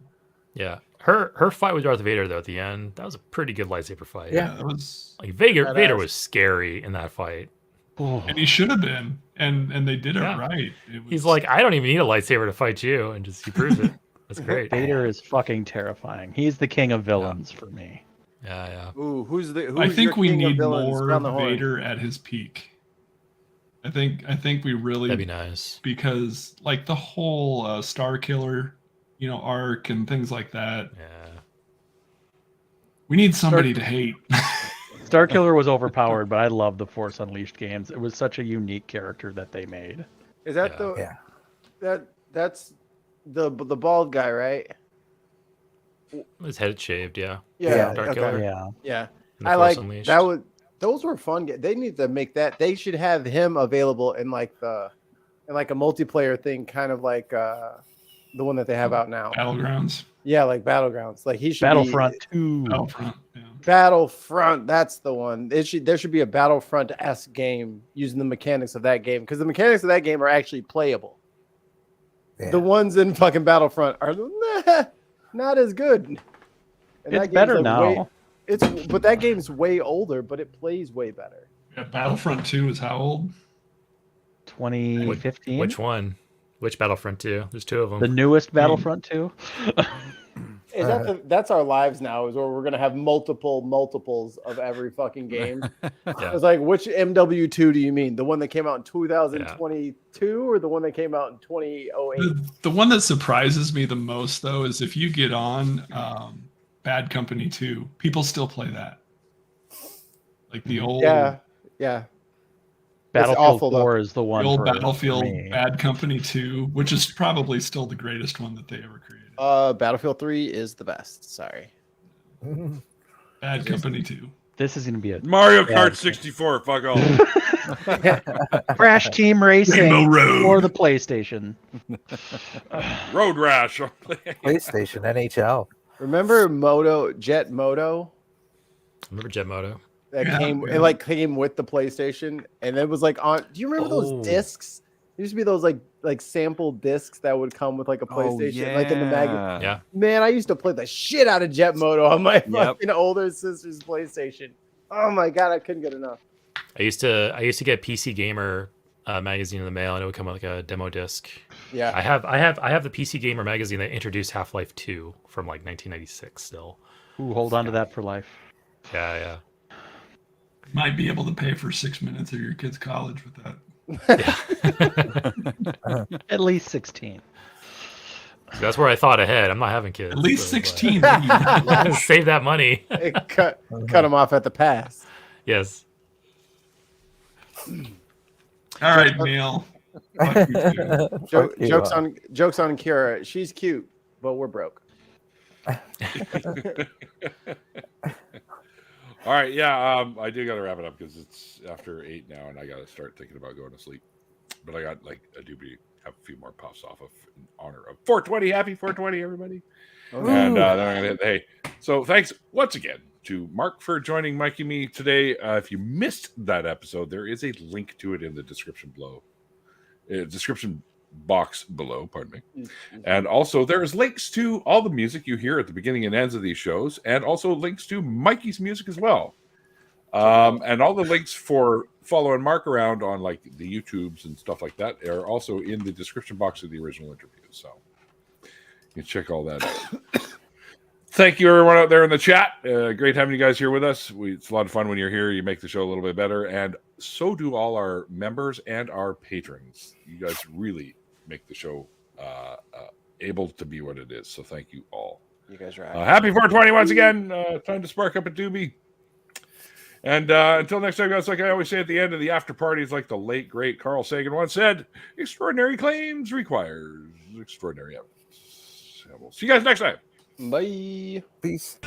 Yeah, her fight with Darth Vader though at the end, that was a pretty good lightsaber fight. Yeah, it was. Like Vader Badass. was scary in that fight. And he should have been, and they did it Yeah. right. It was, He's like, I don't even need a lightsaber to fight you, and just he proves it. That's great. Vader is fucking terrifying. He's the king of villains for me. Yeah. Ooh, who's I think your we king of need villains? more Round the horn. Vader at his peak. I think we really That'd be nice. because like the whole Star Killer, arc and things like that. Yeah. We need somebody to hate. Starkiller was overpowered, but I love the Force Unleashed games. It was such a unique character that they made. Is that Yeah. the Yeah. that's the bald guy, right? His head shaved, yeah. Yeah. Dark Okay. Killer. Yeah. And the I Force like Unleashed. that. Those were fun. They need to make that. They should have him available in like a multiplayer thing, kind of like the one that they have out now. Battlegrounds. Yeah, like Battlegrounds. Like he should Battlefront be 2. Battlefront. Yeah. Battlefront. That's the one. There should be a Battlefront-esque game using the mechanics of that game, because the mechanics of that game are actually playable. Yeah. The ones in fucking Battlefront are not as good. And that It's game's, better like, now. but that game's way older, but it plays way better. Yeah, Battlefront 2 is how old? 2015. Which one? Which Battlefront 2? There's two of them. The newest Battlefront 2. That's our lives now, is where we're gonna have multiples of every fucking game. Yeah. It's like, which MW2 do you mean? The one that came out in 2022 or the one that came out in 2008? The one that surprises me the most, though, is if you get on Bad Company 2, people still play that. Like the old, Yeah. Battlefield awful, 4 is the one. the old for Battlefield me. Bad Company 2, which is probably still the greatest one that they ever created. Battlefield 3 is the best. Sorry. Bad Company 2. This is going to be a Mario Yeah. Kart 64. Fuck off. Crash Team Racing Rainbow Road. for the PlayStation. Road Rash. PlayStation, NHL. Remember Jet Moto? Remember Jet Moto? That Yeah, came yeah. it like came with the PlayStation, and it was like on. Do you remember those Oh. discs? There used to be those like sample discs that would come with like a PlayStation, like in the magazine. Yeah. Man, I used to play the shit out of Jet Moto on my Yep. fucking older sister's PlayStation. Oh my god, I couldn't get enough. I used to get PC Gamer magazine in the mail, and it would come with like a demo disc. Yeah, I have the PC Gamer magazine that introduced Half-Life 2 from like 1996 still. Ooh, hold on to that for life. Yeah. Might be able to pay for 6 minutes of your kid's college with that. At least 16. So that's where I thought ahead. I'm not having kids. At least so, 16. but- Save that money. it cut them off at the pass. Yes. All right, Neil. Fuck you too. Jokes on Kira. She's cute, but we're broke. All right, yeah, I do got to wrap it up because it's after 8 now, and I got to start thinking about going to sleep. But I got have a few more puffs off of in honor of 420. Happy 420, everybody! And then I'm gonna hit. Hey, so thanks once again to Mark for joining Mike and me today. If you missed that episode, there is a link to it in the description below. Description box below, pardon me. And also there's links to all the music you hear at the beginning and ends of these shows, and also links to Mikey's music as well. And all the links for following Mark around on like the YouTubes and stuff like that are also in the description box of the original interview. So you can check all that out. Thank you everyone out there in the chat. Great having you guys here with us. It's a lot of fun when you're here. You make the show a little bit better, and so do all our members and our patrons. You guys really make the show able to be what it is. So thank you all. You guys are happy 420 once again. Time to spark up a doobie. And until next time, guys, like I always say at the end of the after parties, like the late, great Carl Sagan once said, extraordinary claims requires extraordinary evidence. And we'll see you guys next time. Bye. Peace.